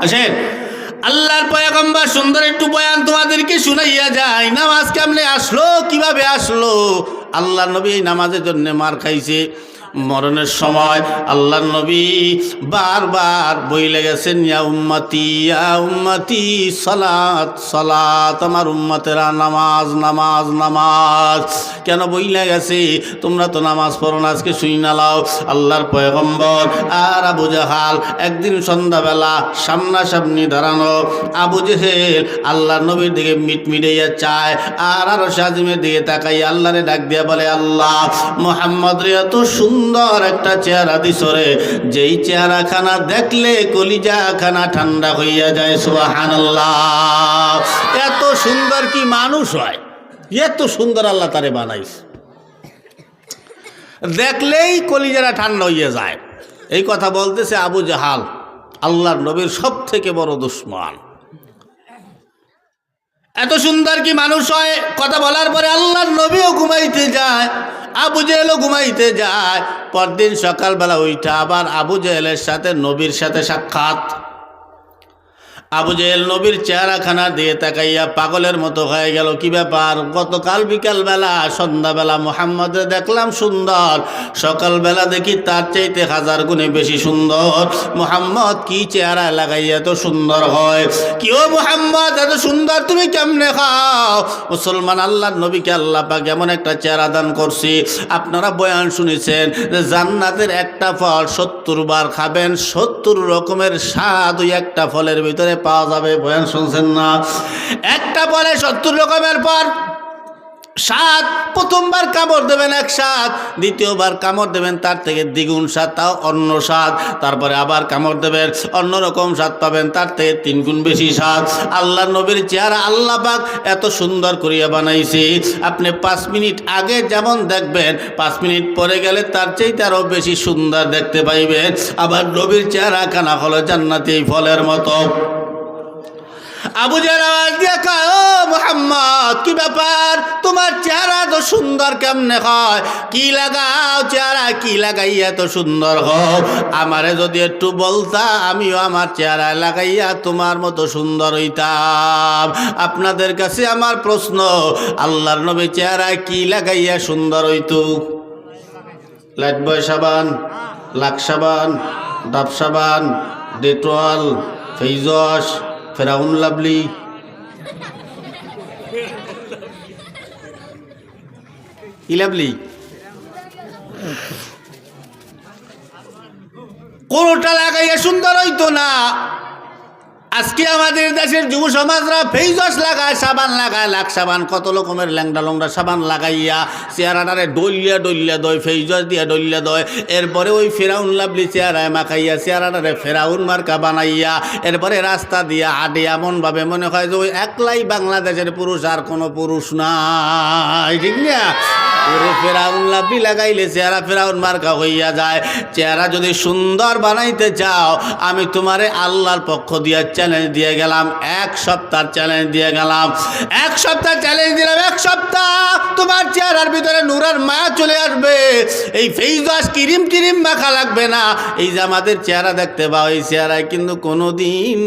আসেন আল্লাহর পয়গম্বর সুন্দর একটু বয়ান তোমাদেরকে শুনাইয়া যায়। নামাজ কেমনে আসলো, কিভাবে আসলো? আল্লাহর নবী এই নামাজের জন্য মার খাইছে। মরণের সময় আল্লাহর নবী বারবার বইলে গেছেন, ইয়া উম্মতি সালাত সালাত, আমার উম্মতেরা নামাজ নামাজ নামাজ। কেন বইলে গেছে? তোমরা তো নামাজ পড়ো না, আজকে শুই না লাও। আল্লাহর পয়গম্বর আর আবু জাহাল একদিন সন্ধ্যাবেলা সামনাসামনি দাঁড়ানো। আবু জেহেল আল্লাহর নবীর দিকে মিটমিটাইয়া চায়, আর আরশ আজিমের দিকে তাকাইয়া আল্লাহরে ডাক দিয়া বলে, আল্লাহ মুহাম্মদ রে এত সুন্দর একটা চেহারা দিছরে, যেই চেহারাখানা দেখলে কলিজা খানা ঠান্ডা হইয়া যায়। সুবহানাল্লাহ। এত সুন্দর কি মানুষ হয়? এত সুন্দর আল্লাহ তারে বানাইছে, দেখলেই কলিজারা ঠান্ডা হইয়া যায়। এই কথা বলতেছে আবু জাহাল, আল্লাহর নবীর সব থেকে বড় দুশমন। এত সুন্দর কি মানুষ হয়? কথা বলার পরে আল্লাহর নবীও ঘুমাইতে যায়, আবু জেহেলও ঘুমাইতে যায়। পরদিন সকালবেলা উঠা আবার আবু জেহেলের সাথে নবীর সাথে সাক্ষাৎ। আবু জেহেল নবীর চেহারাখানা দিয়ে তাকাইয়া পাগলের মতো হয়ে গেল। কি ব্যাপার? গতকাল বিকালবেলা সন্ধ্যাবেলা মুহাম্মদে দেখলাম সুন্দর, সকালবেলা দেখি তার চাইতে 1000 গুণে বেশি সুন্দর। মুহাম্মদ কি চেহারা লাগাইয়া এত সুন্দর হয়? কি ও মুহাম্মদ, এত সুন্দর তুমি কেমনে খাও? মুসলমান, আল্লাহর নবীকে আল্লাহ পাক এমন একটা চেহারা দান করছি। আপনারা বয়ান শুনেছেন যে জান্নাতের একটা ফল 70 বার খাবেন, 70 রকমের স্বাদ ওই একটা ফলের ভিতরে পাওয়া যাবে। বয়ান শুনছেন না? একটা ফলে 70 রকমের পর স্বাদ। প্রথমবার কামড় দেবেন এক স্বাদ, দ্বিতীয়বার কামড় দেবেন তার থেকে দ্বিগুণ স্বাদ, তাও অন্য স্বাদ। তারপরে আবার কামড় দেবেন, অন্যরকম স্বাদ পাবেন, তার থেকে 3 গুণ বেশি স্বাদ। আল্লাহ নবীর চেহারা আল্লাহ পাক এত সুন্দর করিয়া বানাইছে, আপনি 5 মিনিট আগে যেমন দেখবেন, 5 মিনিট পরে গেলে তার চাইতে আরও বেশি সুন্দর দেখতে পাইবেন। আবার নবীর চেহারা খানা হলো জান্নাতি ফলের মতো। আবু জেহেল আওয়াজ দিয়া কয়, ও মুহাম্মদ, কি ব্যাপার? তোমার চেহারা তো সুন্দর কেমনে হয়? কি লাগাও চেহারা, কি লাগাইয়া তো সুন্দর হও? আমারে যদি একটু বলতা, আমিও আমার চেহারা লাগাইয়া তোমার মতো সুন্দর হইতাম। আপনাদের কাছে আমার প্রশ্ন, আল্লাহর নবী চেহারায় কি লাগাইয়া সুন্দর হইতো? লাইফবয় সাবান, লাক্স সাবান, ডাব সাবান, ডেটল, ফেইজস, ফেরাউন লাভলি, কি লাভলি? কোনটা লাগাইয়া সুন্দর হইতো না। আজকে আমাদের দেশের যুব সমাজরা ফেইজস লাগায়, সাবান লাগায়, লাক্স সাবান, কত রকমের ল্যাংডা লংডা সাবান লাগাইয়া চেহারাটারে ডলিয়া ডলিয়া দয়, ফেইজস দিয়া ডলিয়া দয়। এরপরে ওই ফেরাউন লাভলি চেহারায় মাখাইয়া চেহারাটারে ফেরাউন মার্কা বানাইয়া এরপরে রাস্তা দিয়া হাঁটে এমনভাবে মনে হয় যে ওই একলাই বাংলাদেশের পুরুষ, আর কোনো পুরুষ নাই। ঠিক না? ওরে ফেরাউন লাভলি লাগাইলে চেহারা ফেরাউন মার্কা হইয়া যায়। চেহারা যদি সুন্দর বানাইতে চাও, আমি তোমারে আল্লাহর পক্ষ দিয়া চ্যালেঞ্জ দিয়ে গেলাম, 1 সপ্তাহ চ্যালেঞ্জ দিয়ে গেলাম। 1 সপ্তাহ চ্যালেঞ্জ দিলাম, 1 সপ্তাহ তোমার চেহারার ভিতরে নূরের মায়া চলে আসবে। এই ফেইজস ক্রিম টিরিম মাখা লাগবে না। এই যে আমাদের চেহারা দেখতে পাও, এই চেহারায় কিন্তু কোনোদিন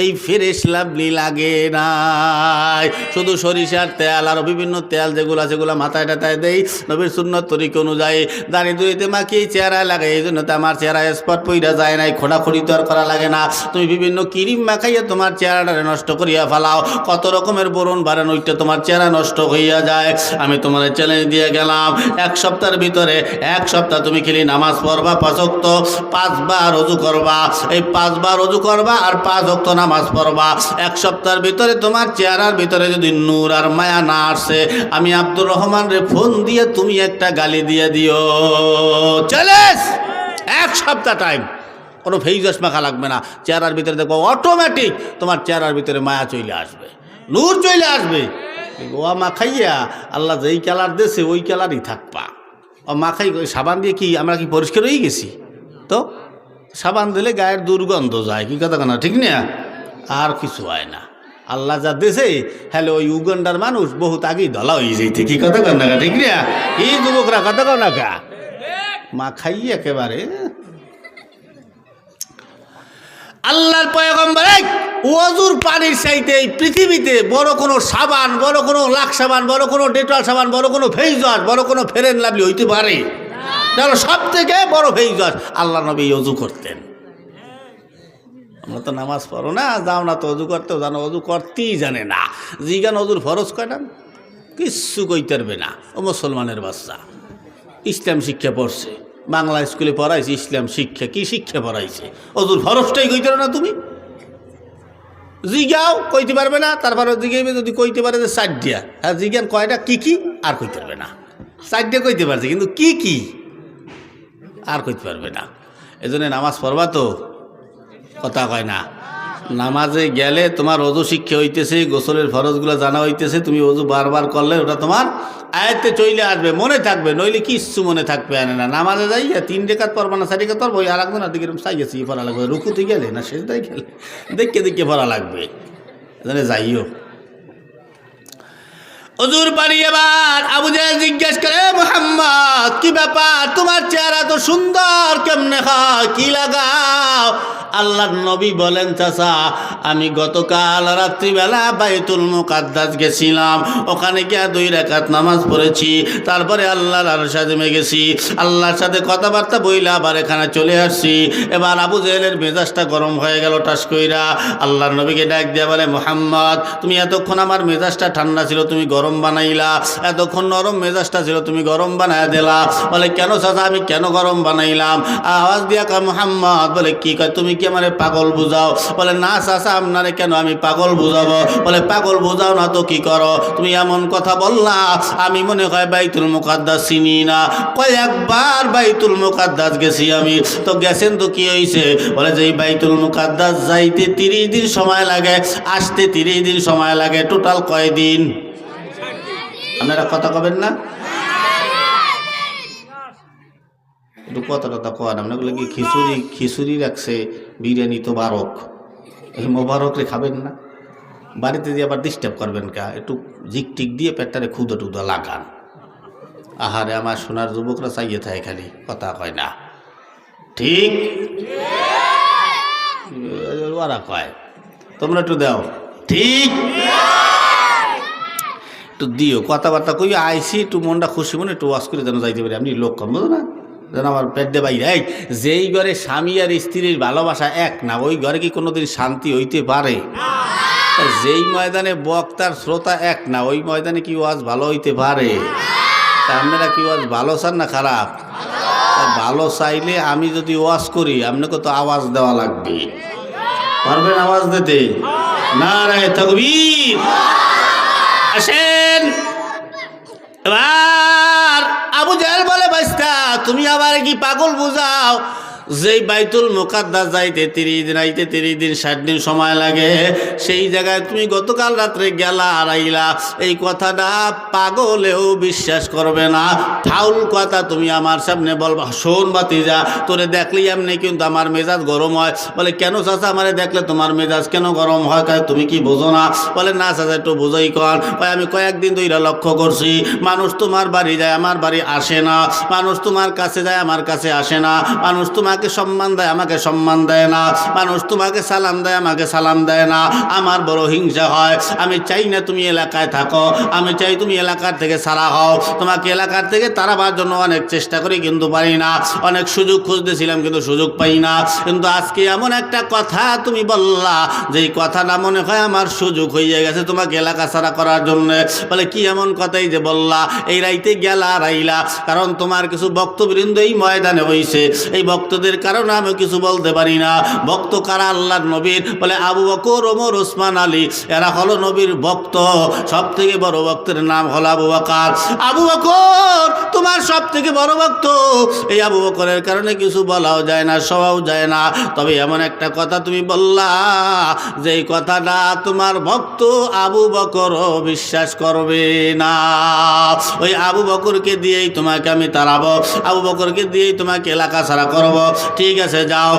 এই ফ্রেশ লাভলি লাগে নাই। শুধু সরিষার তেল আর বিভিন্ন তেল যেগুলো সেগুলো মাথায় টাথায় দেই নবীর সুন্নত তরিকা অনুযায়ী, দাড়ি দুইতে মাখিয়ে চেহারায় লাগে। এই জন্য তো আমার চেহারা স্পট পইরা যায় নাই, খোঁড়াখুড়ি তো আর করা লাগে না। তুমি বিভিন্ন ক্রিম মাখাইয়া তোমার চেহারাটারে নষ্ট করিয়া ফেলাও, কত রকমের বরণ বাড়ান, ওইটা তোমার চেহারা নষ্ট হইয়া যায়। আমি তোমার চ্যালেঞ্জ দিয়ে গেলাম, 1 সপ্তাহের ভিতরে 1 সপ্তাহ তুমি খালি নামাজ পড়বা, 5 ওয়াক্ত, 5 বার ওযু করবা। এই 5 বার ওযু করবা আর 5 ওয়াক্ত নামাজ পড়বা। 1 সপ্তাহের ভিতরে তোমার চেহারার ভিতরে যদি নূর আর মায়া না আসে, আমি আব্দুর রহমান রে ফোন দিয়ে তুমি একটা গালি দিয়ে দিও। চ্যালেঞ্জ, 1 সপ্তাহ টাইম, কোনো ফেইজস মাখা লাগবে না। চেহারার ভিতরে দেখো অটোমেটিক তোমার চেহারার ভিতরে মায়া চলে আসবে, নূর চলে আসবে। গোয়া মাখাইয়া আল্লাহ যেই কালার দিয়েছে ওই কালারই থাকবা। ও মাখাই সাবান দিয়ে কি আমরা কি পরিষ্কার হয়ে গেছি? তো সাবান দিলে গায়ের দুর্গন্ধ যায়, কি কথা না? ঠিক না? আর কিছু হয় না। আল্লাহ যা দেশে, হ্যালো ওই উগান্ডার মানুষ বহুত আগেই ধলা হয়ে যাইতে, কি কথা কন না? ঠিক না? এই যুবকরা কথা কন না কা মাখাই একেবারে। আল্লাহর পয়গম্বর ওজুর পানির চাইতে এই পৃথিবীতে বড় কোনো সাবান, বড় কোনো লাক্স সাবান, বড় কোনো ডেটল সাবান, বড় কোনো ফেস ওয়াশ, বড় কোনো ফেয়ার অ্যান্ড লাভলি হইতে পারে? তাহলে সব থেকে বড় ফেস ওয়াশ আল্লাহ নবী অজু করতেন। আমরা তো নামাজ পড়ো না, যাও না তো অজু করতেও জানো, অজু করতেই জানে না। জিগান অজুর ফরজ কয়টা? কিচ্ছু কইতে পারবে না। ও মুসলমানের বাচ্চা, ইসলাম শিক্ষা পড়ছে, বাংলা স্কুলে পড়াইছে ইসলাম শিক্ষা। কি শিক্ষা পড়াইছে? অজুর ফরজটাই কইতে পারো না তুমি? জিগাও কইতে পারবে না। তারপরে জিগাইবে, যদি কইতে পারে যে চার দিয়া, হ্যাঁ জিজ্ঞান কয়টা কি কি আর কইতে পারবে না। চার দিয়া কইতে পারছে, কিন্তু কি কি আর কইতে পারবে না। এজন্য নামাজ পড়বা তো কথা কয় না। নামাজে গেলে তোমার অজু শিক্ষা হইতেছে, গোসলের ফরজগুলো জানা হইতেছে, তুমি অজু বারবার করলে ওটা তোমার আয়ত্তে চলে আসবে, মনে থাকবে। নইলে কিচ্ছু মনে থাকবে না। নামাজে যাইয়া 3 রেখাত পড়বা না 4 রেখাত পড়বো, আর একজন দিকে চাইয়েছি পড়া লাগবে, রুকুতে গেলে না সেজদায় গেলে দেখে দেখে পড়া লাগবে। এজন্য যাইও। অজুর পানি এবার আবু জাহেল জিজ্ঞেস করে, মুহাম্মদ কি ব্যাপার, তোমার চেহারা তো সুন্দর, কেমনে হয়, কি লাগাও? আল্লাহর নবী বলেন, চাচা আমি গতকাল রাত্রিবেলা বাইতুল মুকাদ্দাস গেছিলাম, ওখানে গিয়ে 2 রাকাত নামাজ পড়েছি, তারপরে আল্লাহর আরশে আযমে গেছি, আল্লাহর সাথে কথাবার্তা বইলা আবার এখানে চলে আসছি। এবার আবু জাহেলের মেজাজটা গরম হয়ে গেল টাস কইরা। আল্লাহর নবীকে ডাক দিয়া বলে, মুহাম্মদ তুমি এতক্ষণ আমার মেজাজটা ঠান্ডা ছিল, তুমি গরম বানাইলা, এতক্ষণ নরম মেজাজটা ছিল, তুমি গরম বানায় দিলা। বলে কেন চাচা, আমি কেন গরম বানাইলাম? আওয়াজ দিয়া কয় মুহাম্মদ। বলে কি কয়, তুমি কি আমারে পাগল বুঝাও? বলে না চাচা, আপনারে কেন আমি পাগল বুঝাবো? বলে পাগল বুঝাও না তো কি করো? তুমি এমন কথা বললা, আমি মনে হয় বাইতুল মুকাদ্দাস চিনি না। কয়েকবার বাইতুল মুকাদ্দাস গেছি আমি। তো গেছেন তো কি হয়েছে? বলে যে বাইতুল মুকাদ্দাস যাইতে 30 দিন সময় লাগে, আসতে 30 দিন সময় লাগে, টোটাল কয় দিন? আপনারা কথা কবেন না? একটু কথা কন। আপনাগুলো কি খিচুড়ি রাখছে, বিরিয়ানি তো বারক, এই মোবারক রে খাবেন না? বাড়িতে দিয়ে আবার ডিস্টার্ব করবেন কা? একটু জিক টিক দিয়ে পেটটারে ক্ষুদা টুদা লাগান। আহারে আমার সোনার যুবকরা চাইয়ে থাকে, খালি কথা কয় না, ঠিক ওরা কয়, তোমরা একটু দাও, ঠিক একটু দিও, কথাবার্তা কই আইসি, একটু মনটা খুশি মনে একটু ওয়াশ করে যেন যাইতে পারি। আপনি লোক কম বুঝো না, যেন আমার পেট দে বাইরে। এই যেই ঘরে স্বামী আর স্ত্রীর ভালোবাসা এক না, ওই ঘরে কি কোনোদিন শান্তি হইতে পারে? যেই ময়দানে বক্তার শ্রোতা এক না, ওই ময়দানে কি ওয়াজ ভালো হইতে পারে? আপনারা কি ওয়াজ ভালো চান না খারাপ? ভালো চাইলে আমি যদি ওয়াজ করি, আপনাকে তো আওয়াজ দেওয়া লাগবে। পারবেন আওয়াজ দিতে? নারায়ে তাকবীর। আসেন এবার আবু জাহেল বলে, বাইস্তা তুমি আবার কি পাগল বুঝাও? যেই বাইতুল মুকাদ্দাস যাইতে 30 দিন, আইতে 30 দিন, 60 দিন সময় লাগে, সেই জায়গায় তুমি গতকাল রাত্রে গেলা আর আইলা, এই কথাটা পাগলেও বিশ্বাস করবে না। ফাউল কথা তুমি আমার সামনে বলবা। শোন বাতিজা, তোরে দেখলেই এমনি কিন্তু আমার মেজাজ গরম হয়। বলে কেন চাচা, আমারে দেখলে তোমার মেজাজ কেন গরম হয়? তুমি কি বোঝো না? বলে না চাচা, একটু বোঝাই কর। আমি কয়েকদিন ধরে লক্ষ্য করছি, মানুষ তোমার বাড়ি যায়, আমার বাড়ি আসে না, মানুষ তোমার কাছে যায়, আমার কাছে আসে না, মানুষ তোমাকে সম্মান দেয়, আমাকে সম্মান দেয় না, মানুষ তোমাকে সালাম দেয়, আমাকে সালাম দেয় না। আমার বড় হিংসা হয়। আমি চাই না তুমি এলাকায় থাকো, আমি চাই তুমি এলাকার থেকে সারা হও। তোমাকে এলাকার থেকে তাড়াবার জন্য অনেক চেষ্টা করি, কিন্তু পারি না। অনেক সুযোগ খুঁজতেছিলাম, কিন্তু সুযোগ পাই না। কিন্তু আজকে এমন একটা কথা তুমি বললা, যেই কথাটা মনে হয় আমার সুযোগ হয়ে গেছে তোমাকে এলাকা ছাড়া করার জন্য। বলে কি এমন কথাই যে বললা? এই রাইতে গেলা রাইলা, কারণ তোমার কিছু বক্তবৃন্দ এই ময়দানে হয়েছে, এই বক্তদের কারণে আমি কিছু বলতে পারি না। ভক্ত কারা? আল্লাহর নবীর। বলে আবু বকর, ওমর, ওসমান, আলী, এরা হলো নবীর ভক্ত। সব থেকে বড় ভক্তের নাম হলো আবু বকর। আবু বকর তোমার সব থেকে বড় ভক্ত। এই আবু বকরের কারণে কিছু বলাও যায় না, সবাও যায় না। তবে এমন একটা কথা তুমি বললা, যেই কথাটা তোমার ভক্ত আবু বকরও বিশ্বাস করবে না। ওই আবু বকরকে দিয়েই তোমাকে আমি তাড়াবো, আবু বকরকে দিয়েই তোমাকে এলাকা ছাড়া করবো। ঠিক আছে যাও।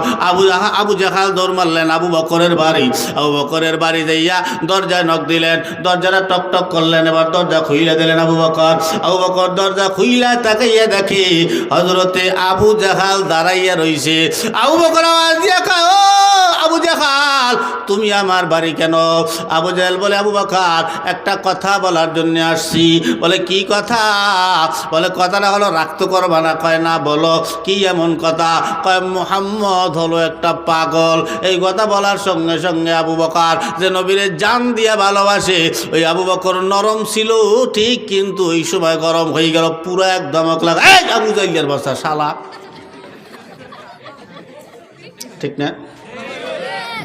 আবু জাহাল দৌড় মারলেন আবু বকরের বাড়ি। আবু বকরের বাড়ি যাইয়া দরজায় নক দিলেন, দরজাটা টক টক করলেন। এবার দরজা খুইলা দিলেন আবু বকর। আবু বকর দরজা খুইলা তাকাইয়া দেখি হযরতে আবু জাহাল দাঁড়াইয়া রইছে। আবু বকর আওয়াজ দিয়া কয়, ও আবু জাহাল তুমি আমার বাড়ি কেন? আবু জাহেল বলে আবু বকর একটা কথা বলার জন্য আসছি। বলে কি কথা? বলে কথাটা হলো রাখতে করবা না? কয় না। বলো কি এমন কথা? কয় মুহাম্মদ হলো একটা পাগল। এই কথা বলার সঙ্গে সঙ্গে আবু বকর যে নবীরে জান দিয়া ভালোবাসে, ওই আবু বকর নরম ছিল ঠিক, কিন্তু ওই সময় গরম হয়ে গেল, পুরো এক ধমক লাগা, এই আবু জাহেলের বাচ্চা শালা। ঠিক না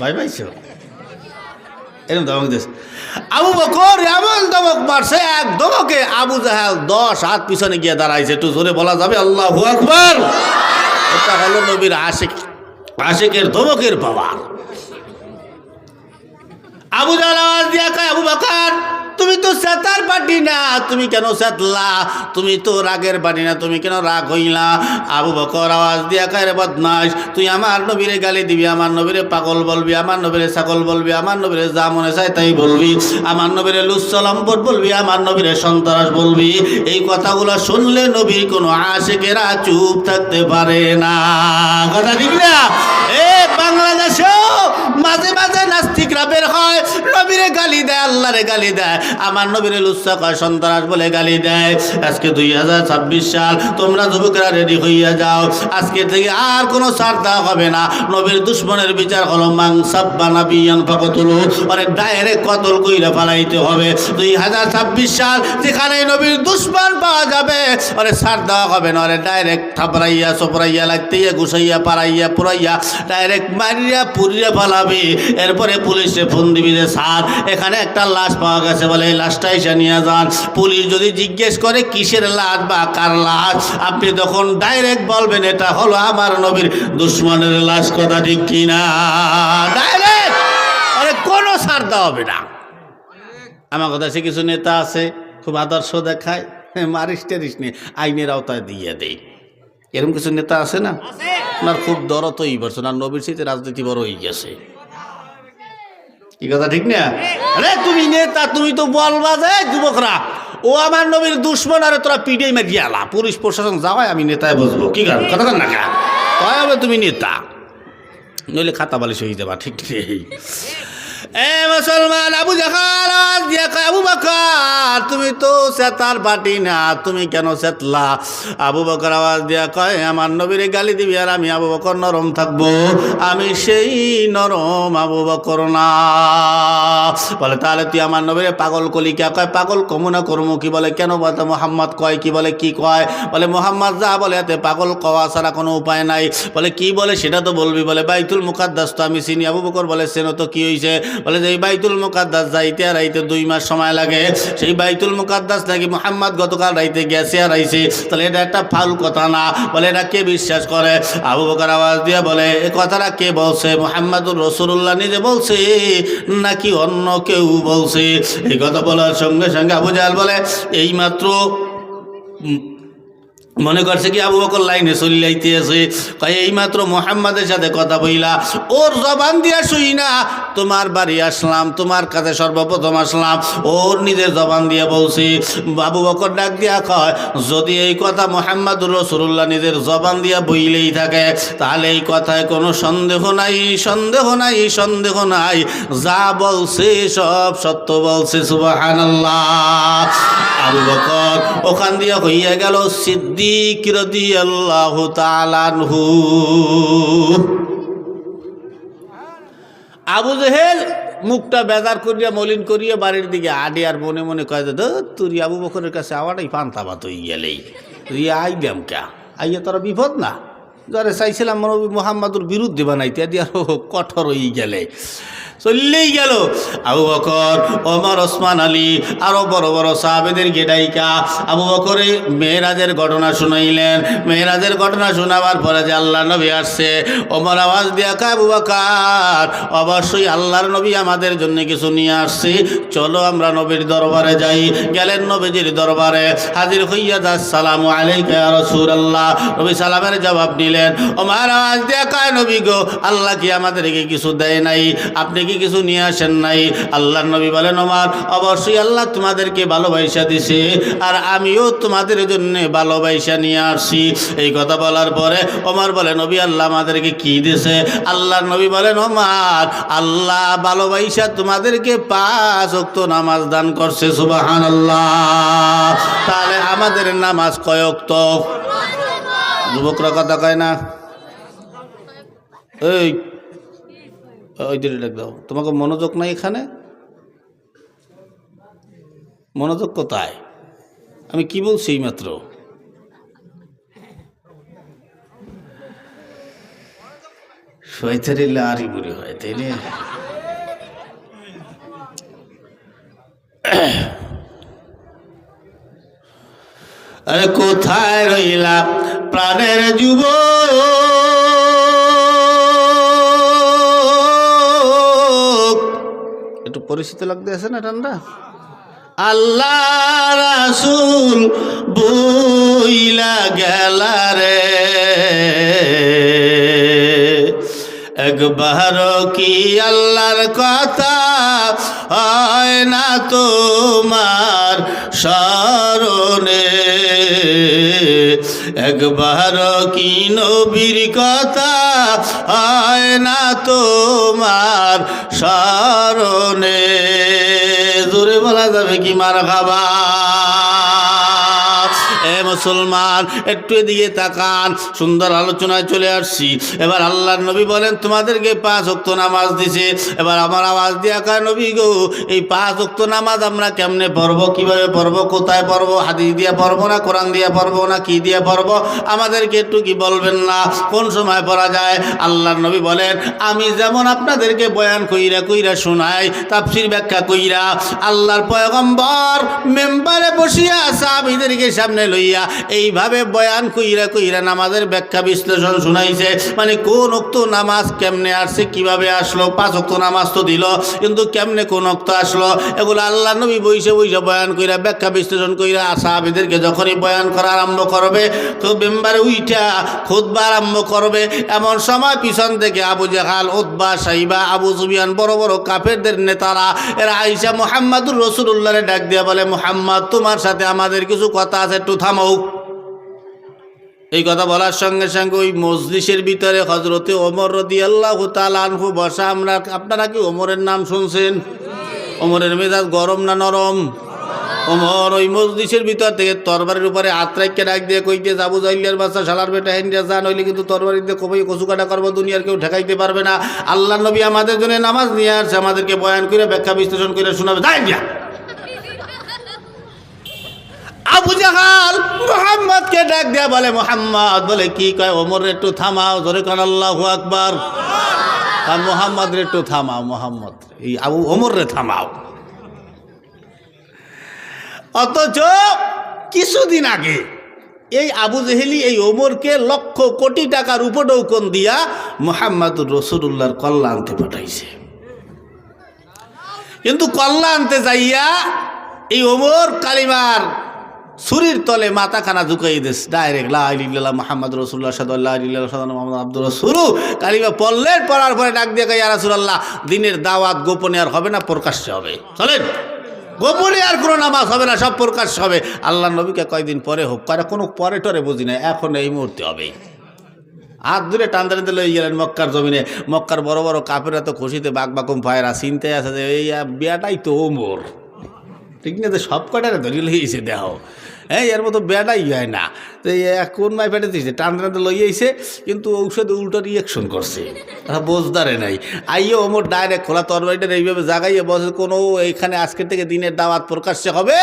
ভাই? পাইছো এরকম ধমক দিয়েছে আবু বকর, এমন ধমক মারছে, এক ধমকে আবু জাহেল 10 হাত পিছনে গিয়ে দাঁড়াইছে। একটু জোরে বলা যাবে আল্লাহু আকবার? এটা হলো নবীর আশিক, আশিকের ধমকের পাওয়ার। আবু জাহেল আওয়াজ দিয়া কয় আবু বকর তুমি তো সেতার পাটি না, তুমি কেন সেতলা? তুমি তো রাগের পাটি না, তুমি কেন রাগ হইলা? আবু বকর আওয়াজ দিয়া কয় রে বদমাশ, তুই আমার নবীরে গালি দিবি, আমার নবীরে পাগল বলবি, আমার নবীরে ছাগল বলবি, আমার নবীরে যা মনে চায় তাই বলবি, আমার নবীরে লুচ্চলম্পট বলবি, আমার নবীরে সন্ত্রাস বলবি। এই কথাগুলো শুনলে নবীর কোনো আশিকেরা চুপ থাকতে পারে না। কথা ঠিক না? বাংলাদেশেও মাঝে মাঝে নাস্তিকরা বের হয়, নবীরে গালি দেয়, আল্লাহরে গালি দেয়, আমার নবীরে লুচ্চা কয়, সন্ত্রাস বলে গালি দেয়। আজকে 2026 সাল, তোমরা যুবকরা রেডি হইয়া যাও। আজকে থেকে আর কোনো ছাড় দেওয়া হবে না। নবীর দুশ্মনের বিচার হলো মান সাব্বা নাবিয়ান ফাকতুলু, আরে ডাইরেক্ট কতল কইরা ফেলাইতে হবে। 2026 সাল যেখানে নবীর দুশ্মন পাওয়া যাবে, আরে ছাড় দেওয়া হবে না, আরে ডাইরেক্ট থাপড়াইয়া চপড়াইয়া লাগতেইয়া ঘুষাইয়া পাড়াইয়া পুরাইয়া ডাইরেক্ট মারিয়া পুরিয়া ফেলাবে। এরপরে পুলিশে ফোন দিবি যে স্যার এখানে একটা লাশ পাওয়া গেছে, বলে এই লাশটা এসে নিয়ে যান। পুলিশ যদি জিজ্ঞেস করে কিসের লাশ বা কার লাশ, আপনি তখন ডাইরেক্ট বলবেন এটা হলো আমার নবীর দুশ্মনের লাশ। কথা ঠিক কিনা? ডাইরেক্ট, আরে কোনো ছাড় দেওয়া হবে না। আমার কথা সে কিছু নেতা আছে খুব আদর্শ দেখায়, মারিস টেরিস নিয়ে আইনের আওতায় দিয়ে দেয়, এরকম কিছু নেতা আছে না? ওনার খুব দরদ হয়ে পড়ছে, ওনার নবীর সাথে রাজনীতি বড় হয়ে গেছে। কি কথা ঠিক না? আরে তুমি নেতা, তুমি তো বলবা যে যুবকরা ও আমার নবীর দুশ্মন, আরে তোরা পিডে মেরিয়ে আলা, পুলিশ প্রশাসন যাওয়ায় আমি নেতায় বসবো। কি কথা না কা কয় হবে তুমি নেতা, নইলে খাতা বালিশ হয়ে যাবা। ঠিক নেই মুসলমান? আবু জাহাল আওয়াজ দিয়া কয় আবু বকর তুমি তো সেতার পাটি না, তুমি কেন সেতলা? আবু বকর আওয়াজ দিয়া কয় আমার নবীরে গালি দিবি আর আমি আবু বকর নরম থাকবো? আমি সেই নরম আবু বকর না। বলে তাহলে তুই আমার নবীরে পাগল কলি কে? কয় পাগল কমু না করমু কি? বলে কেন? বলতে মোহাম্মদ কয় কি? বলে কি কয়? বলে মোহাম্মদ যা বলে এতে পাগল কওয়া ছাড়া কোনো উপায় নাই। বলে কি বলে সেটা তো বলবি। বলে বাইতুল মুকাদ্দাস তো আমি চিনি। আবু বকর বলে চেনো তো, কি হয়েছে? বলে যে এই বাইতুল মুকাদ্দাস যাইতে আর আইতে 2 মাস সময় লাগে, সেই বাইতুল মুকাদ্দাস নাকি মুহাম্মদ গতকাল রাইতে গেছে আর আইছে, তাহলে এটা একটা ফাউল কথা না? বলে এটা কে বিশ্বাস করে? আবু বকর আওয়াজ দিয়া বলে এ কথাটা কে বলছে? মুহাম্মাদুর রাসূলুল্লাহ নিজে বলছে নাকি অন্য কেউ বলছে? এই কথা বলার সঙ্গে সঙ্গে আবু জাহেল বলে এইমাত্র মনে করছে কি আবু বকর লাইনে চলিয়াইতে আছে, কয় এইমাত্র মুহাম্মাদের সাথে কথা বইলা, ওর জবান দিয়া শুই না তোমার বাড়ি আসলাম, তোমার কাছে সর্বপ্রথম আসলাম, ওর নিজের জবান দিয়ে বলছি। আবু বকর ডাক দিয়া কয় যদি এই কথা মুহাম্মাদুর রাসূলুল্লাহ নিজের জবান দিয়া বইলেই থাকে, তাহলে এই কথায় কোনো সন্দেহ নাই, সন্দেহ নাই, সন্দেহ নাই, যা বলছে সব সত্য বলছে। সুবহানাল্লাহ। আবু বকর ওখান দিয়া হইয়া গেল সিদ্দিক রাদিয়াল্লাহু তাআলা আনহু। আবু জাহেল মুখটা বেজার করিয়া মলিন করিয়া বাড়ির দিকে আডে, আর মনে মনে কয় যে তুই আবু বকরের কাছে আওয়াটাই পান্তা ভাত হয়ে গেলেই, তুই আইলাম কা আইয়া তোরা বিপদ না? যারে চাইছিলাম নবী মুহাম্মাদুর বিরুদ্ধে বানাইতে দিয়ে আরো কঠোর হয়ে গেলে চললেই গেল। আবু বকর, ওমর, ওসমান আলী আরো বড় বড় সাহাবেদের গেডাইকা আবু বকরে মেরাজের ঘটনা শুনাইলেন। মেরাজের ঘটনা শোনাবার পরে যে আল্লাহ নবী আসছে, ওমর আওয়াজ দিয়া কয় আবু বকর অবশ্যই আল্লাহর নবী আমাদের জন্য কিছু নিয়ে আসছে, চলো আমরা নবীর দরবারে যাই। গেলেন নবীজির দরবারে, হাজির হইয়া যা আসসালামু আলাইকা ইয়া রাসূলুল্লাহ, নবী সালামের জবাব নিলেন। ওমর আওয়াজ দিয়া কয় নবী গো, আল্লাহ কি আমাদেরকে কিছু দেয় নাই? আপনি কি কি কিছু নিয়ে আসেন নাই? আল্লাহর নবী বলেন, ওমর অবশ্যই আল্লাহ তোমাদেরকে ভালোবাসা দিছে, আর আমিও তোমাদের জন্য ভালোবাসা নিয়ে আসছি। এই কথা বলার পরে ওমর বলে, নবী আল্লাহ আমাদেরকে কি দিছে? আল্লাহর নবী বলেন, ওমর আল্লাহ ভালোবাসা তোমাদেরকে 5 ওয়াক্ত নামাজ দান করছে। সুবহানাল্লাহ। তাহলে আমাদের নামাজ কয় ওয়াক্ত? যুবকরা কথা কয় না? এই ওই দিকে ডাক দাও। তোমাকে মনোযোগ নাই এখানে? মনোযোগ কোথায়? আমি কি বলছি মাত্র? শয়তানিল্লা আরই বুড়ি হয়, তাই না? আরে কোথায় রইলা প্রাণের যুবক? একটু পরিচিত লাগতে আছে না ঠান্ডা? আল্লাহ রাসূল বইলা গেলা রে, একবার কি আল্লাহর কথা হয় না তোমার স্মরণে? একবার কি নবীর কথা হয় না তোমার স্মরণে? জোরে বলা যাবে কি মারহাবা? এ মুসলমান, একটু এদিকে তাকান। সুন্দর আলোচনায় চলে আসছি। এবার আল্লাহর নবী বলেন, তোমাদেরকে 5 ওয়াক্ত নামাজ দিছে। এবার আমার আওয়াজ দিয়া কয়, নবী গো, এই 5 ওয়াক্ত নামাজ আমরা কেমনে পড়বো, কিভাবে পড়বো, কোথায় পড়বো? হাদিস দিয়া পড়বো না কোরআন দিয়া পড়বো না কি দিয়া পড়বো? আমাদেরকে একটু কি বলবেন না কোন সময় পড়া যায়? আল্লাহর নবী বলেন, আমি যেমন আপনাদেরকে বয়ান কইরা কইরা শোনাই, তাফসীর ব্যাখ্যা কইরা, আল্লাহর পয়গম্বর মেম্বারে বসিয়া সাহাবীদেরকে সামনে লইয়া এইভাবে বয়ান কইরা কইরা নামাজের ব্যাখ্যা বিশ্লেষণ শুনাইছে। মানে কোন ওক্ত নামাজ কেমনে আসছে, কিভাবে আসলো? 5 ওক্ত নামাজ তো দিল, কিন্তু কেমনে কোন ওক্ত আসলো, এগুলো আল্লাহ নবী বইসে বইসে বয়ান কইরা ব্যাখ্যা বিশ্লেষণ কইরা সাহাবীদেরকে যখনই বয়ান করা আরম্ভ করবে, তো মেম্বারে উইঠা খুতবা আরম্ভ করবে, এমন সময় পিছন থেকে আবু জাহাল, উতবা, সাইবা, আবু সুফিয়ান, বড় বড় কাফেরদের নেতারা এরা আইসা মুহাম্মাদুর রাসূলুল্লাহরে ডাক দিয়া বলে, মুহাম্মদ তোমার সাথে আমাদের কিছু কথা আছে, একটু থামো। এই কথা বলার সঙ্গে সঙ্গে ওই মজলিসের ভিতরে হযরতে ওমর রাদিয়াল্লাহু তাআলা আনহু বসা। আপনারা কি ওমরের নাম শুনছেন? ওমরের মেজাজ গরম না নরম? ওমর ওই মজলিসের ভিতর থেকে তরবারির উপরে হাত রাখিয়ে ডাক দিয়ে কইতে, আবু জাহলের বাচ্চা, শালার বেটা, হেন্ডিয়া যা, নইলে কিন্তু তরবারি দিয়ে কবই কচু কাটা করবো, দুনিয়ার কেউ ঠেকাইতে পারবে না। আল্লাহ নবী আমাদের জন্য নামাজ নিয়ে আসছে, আমাদেরকে বয়ান করে ব্যাখ্যা বিশ্লেষণ করে শোনাবে। আবু জাহাল মুহাম্মদকে ডাক দিয়া বলে, মুহাম্মদ বলে কি কয়? ওমর একটু থামাও, জোরে কোন আল্লাহু আকবার। আর মুহাম্মদ রে একটু থামাও, মুহাম্মদ এই আবু ওমর রে থামাও। অথচ কিছুদিন আগে এই আবু জেহেলি এই ওমরকে লক্ষ কোটি টাকার উপঢৌকন দিয়া মুহাম্মাদুর রাসূলুল্লাহর কল্লা আনতে পাঠাইছে। কিন্তু কল্লা আনতে যাইয়া এই ওমর কালিমার ছুরির তলে মাথাখানা ঝুঁকাই দিস, ডাইরেক্ট লা ইলাহা ইল্লাল্লাহ মুহাম্মাদুর রাসূলুল্লাহ সাল্লাল্লাহু আলাইহি ওয়াসাল্লাম মুহাম্মদ আব্দুর রাসূল কালিমা পড়লেন। পড়ার পরে ডাক দিয়ে কয়, ইয়া রাসূলুল্লাহ, দিনের দাওয়াত গোপনে আর হবে না, প্রকাশ্যে হবে। চলেন, গোপনে আর কোনো নামাজ হবে না, সব প্রকাশ্য হবে। আল্লাহ নবীকে কয়দিন পরে হোক, কোনো পরে টরে বুঝি না, এখন এই মুহূর্তে হবে। হাত ধরে টান টানতে লই গেলেন মক্কার জমিনে। মক্কার বড় বড় কাফেররা তো খুশিতে বাঘ বাকুম পায়রা, চিন্তায় আছে যে এই বিয়াটাই তো ওমর, ঠিক না? যে সব কটারে ধরে লইছে দেহ, হ্যাঁ, এর মতো বেটাই হয় না। তো কোন মাই পেটে দিয়েছে, টান টানতে লইয়াইছে, কিন্তু ঔষধে উল্টো রিয়াকশন করছে, বোঝদারে নাই। আইয়ে ওমর ডাইরেক্ট খোলা তরবারিটা এইভাবে জাগাইয়ে বসে, কোনো এইখানে আজকের থেকে দিনের দাওয়াত প্রকাশ্যে হবে,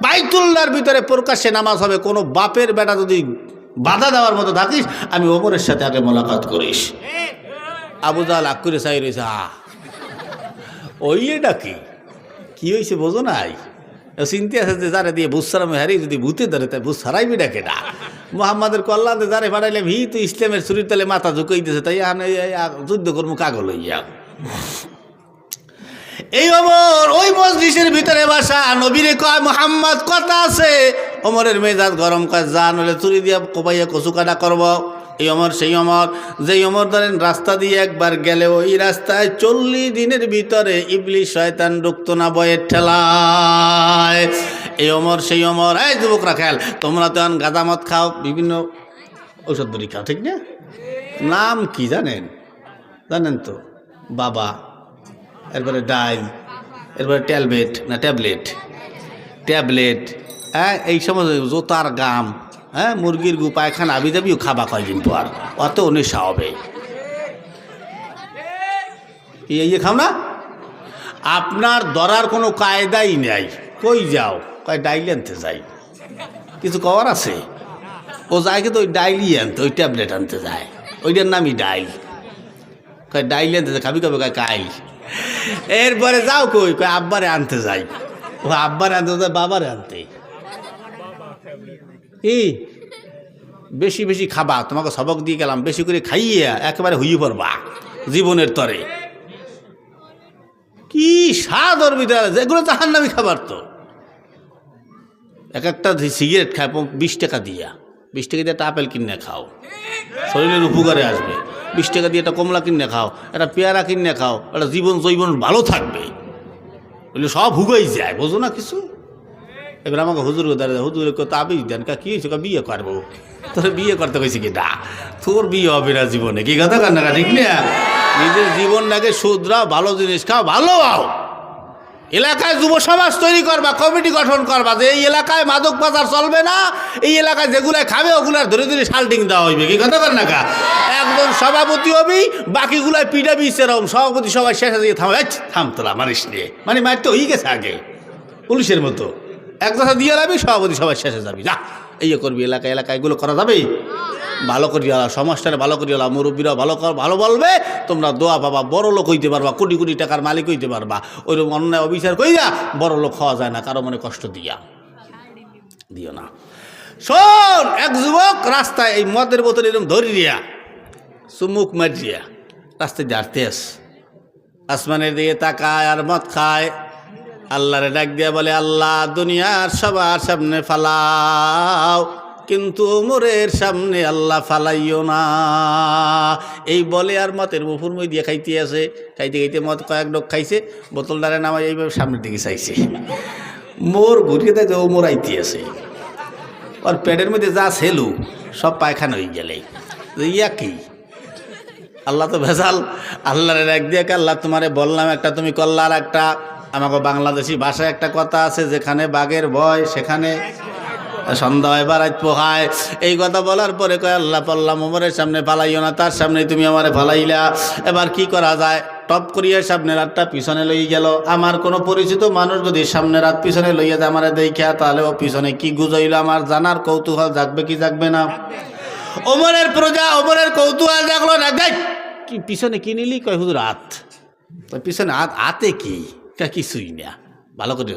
বাইতুল্লাহর ভিতরে প্রকাশ্যে নামাজ হবে। কোনো বাপের বেটা যদি বাধা দেওয়ার মতো থাকিস, আমি ওমরের সাথে আগে মোলাকাত করিস। আবু জাহাল আগ করে চাই রয়েছে, ওই এটা কি হয়েছে বোঝো নাই? চিন্তা আছে যে যারে দিয়ে ভূত সারাম হারি, যদি ভূতে ধরে তাই ভূত সারাইবি ডাকে না। মুহাম্মাদের কল্যাণে যারে পাঠাইলে ভি তো ইসলামের চুরির তালে মাথা ঝুঁকাই দিয়েছে, তাই যুদ্ধ কর্ম কাগল হইয়া। এই ওমর ওই মজলিসের ভিতরে বাসা, নবীরে কয়, মুহাম্মদ কথা আছে। ওমরের মেজাজ গরম, কয় যা, নইলে চুরি দিয়া কোপাইয়া কচু কাটা করব। এই অমর সেই অমর, যেই অমর ধরেন রাস্তা দিয়ে একবার গেলে ওই রাস্তায় 40 দিনের ভিতরে ইবলিশ শয়তান ঢুকতো না বয়ের ঠেলায়। এই অমর সেই অমর। এই যুবকরা খেয়াল, তোমরা তো গাঁজা মদ খাও, বিভিন্ন ঔষধ বড়ি খাও, ঠিক না? নাম কি জানেন? জানেন তো? বাবা, এরপরে ডাইল, এরপরে ট্যাবলেট, হ্যাঁ, এই সময় জোতার গাম, হ্যাঁ, মুরগির গু, পায়খানা আবি যাবিও খাবা কয়দিন পর, অত নেশা হবে। এই খাও না, আপনার ধরার কোনো কায়দাই নেই। কই যাও? কয় ডাইল আনতে যাই। কিছু কওয়ার আছে? ও যায় কিন্তু ওই ডাইলই আনতে, ওই ট্যাবলেট আনতে যায়, ওইটার নামই ডাইল। কয় ডাইল আনতে যায়, খাবি কবে? কয় কাইল। এরপরে যাও কই? কয় আব্বারে আনতে যাই। ও আব্বারে আনতে যায়, বাবারে আনতে। কি বেশি বেশি খাবা, তোমাকে সবক দিয়ে গেলাম, বেশি করে খাইয়ে একেবারে হইয়ে পড়বা জীবনের তরে। কি স্বাদ ওর ভিতরে, যেগুলো জাহান্নামী খাবার। তো এক একটা সিগারেট খায় 20 টাকা দিয়া, 20 টাকা দিয়ে একটা আপেল কিনে খাও, শরীরের উপকারে আসবে। 20 টাকা দিয়ে একটা কমলা কিনে খাও, একটা পেয়ারা কিনে খাও, একটা জীবন জৈবন ভালো থাকবে। বলে সব হুগাই যায়, বোঝো না কিছু। এবার আমাকে হুজুর হুজুর তাবিজ দেন, কি হয়েছে? বিয়ে করবো। তোর বিয়ে করতে কইছি কি না? তোর বিয়ে হবে না জীবনে। কি কথা কান্না, ঠিক না? নিজের জীবনটাকে শুধরাও, ভালো জিনিস খাও, ভালো হও। এলাকায় যুব সমাজ তৈরি করবা, কমিটি গঠন করবা, যে এই এলাকায় মাদক পাচার চলবে না, এই এলাকায় যেগুলাই খাবে ওগুলার ধরে ধরে শাল্টিং দেওয়া হইবে। কি কথা কান্না কা? একজন সভাপতি হবি, বাকিগুলাই পিডাবি সেরকম সভাপতি সবাই শেষে দিয়ে থামতলা মারিস নিয়ে, মানে মারতে হয়ে গেছে আগে পুলিশের মতো। এক কথা দিয়ে যাবি, সভাপতি সবাই শেষে যাবি, যা এই করবি। এলাকায় এগুলো করা যাবে? ভালো করিয়া সমাজটারে ভালো করিয়া, মুরব্বীরা ভালো বলবে, তোমরা দোয়া পাবা, বড় লোক হইতে পারবা, কোটি কোটি টাকার মালিক হইতে পারবা। ওইরকম অন্যায় অবিচার কইরা বড় লোক হওয়া যায় না, কারো মনে কষ্ট দিও না। শোন, এক যুবক রাস্তায় এই মদের বোতল এরকম ধরিয়া চুমুক মারিয়া রাস্তায় যাতে আসমানের দিকে তাকায় আর মদ খায়। আল্লাহরে ডাক দিয়া বলে, আল্লাহ দুনিয়ার সবার সামনে ফালাও, কিন্তু ওমরের সামনে আল্লাহ ফালাইও না। এই বলে আর মতের মুফুর মই দিয়ে খাইতে খাইতে মদ কয়েক ডোক খাইছে, বোতলটারে নামাই এইভাবে সামনের দিকে চাইছে। মোর ঘুরিয়ে দেয় যে ওমর আইতে আছে, ওর পেটের মধ্যে যা ছেলু সব পায়খানা হয়ে গেলে। ইয়া কি? আল্লাহ তো ভেজাল। আল্লাহরে ডাক দিয়ে, আল্লাহ তোমারে বললাম একটা, তুমি করলা আর একটা। আমাকে বাংলাদেশি ভাষায় একটা কথা আছে, যেখানে বাঘের ভয় সেখানে সন্ধ্যা হয় বারাত পোহায়। এই কথা বলার পরে কয়, আল্লাহ পাল্লাম ওমরের সামনে ফালাইও না, তার সামনে তুমি আমারে ফালাইলা, এবার কি করা যায়? টপ করিয়া সামনের হাতটা পিছনে লই গেল। আমার কোনো পরিচিত মানুষ যদি সামনের হাত পিছনে লইয়া যায় আমারে দেখা, তাহলে ও পিছনে কি গুজাইল আমার জানার কৌতূহল জাগবে কি জাগবে না? ওমরের প্রজা, ওমরের কৌতূহল জাগলো না। দেখ কি পিছনে কি নিলি? কয় হুজুর হাত। পিছনে হাতে কি? কিছুই না। ভালো করে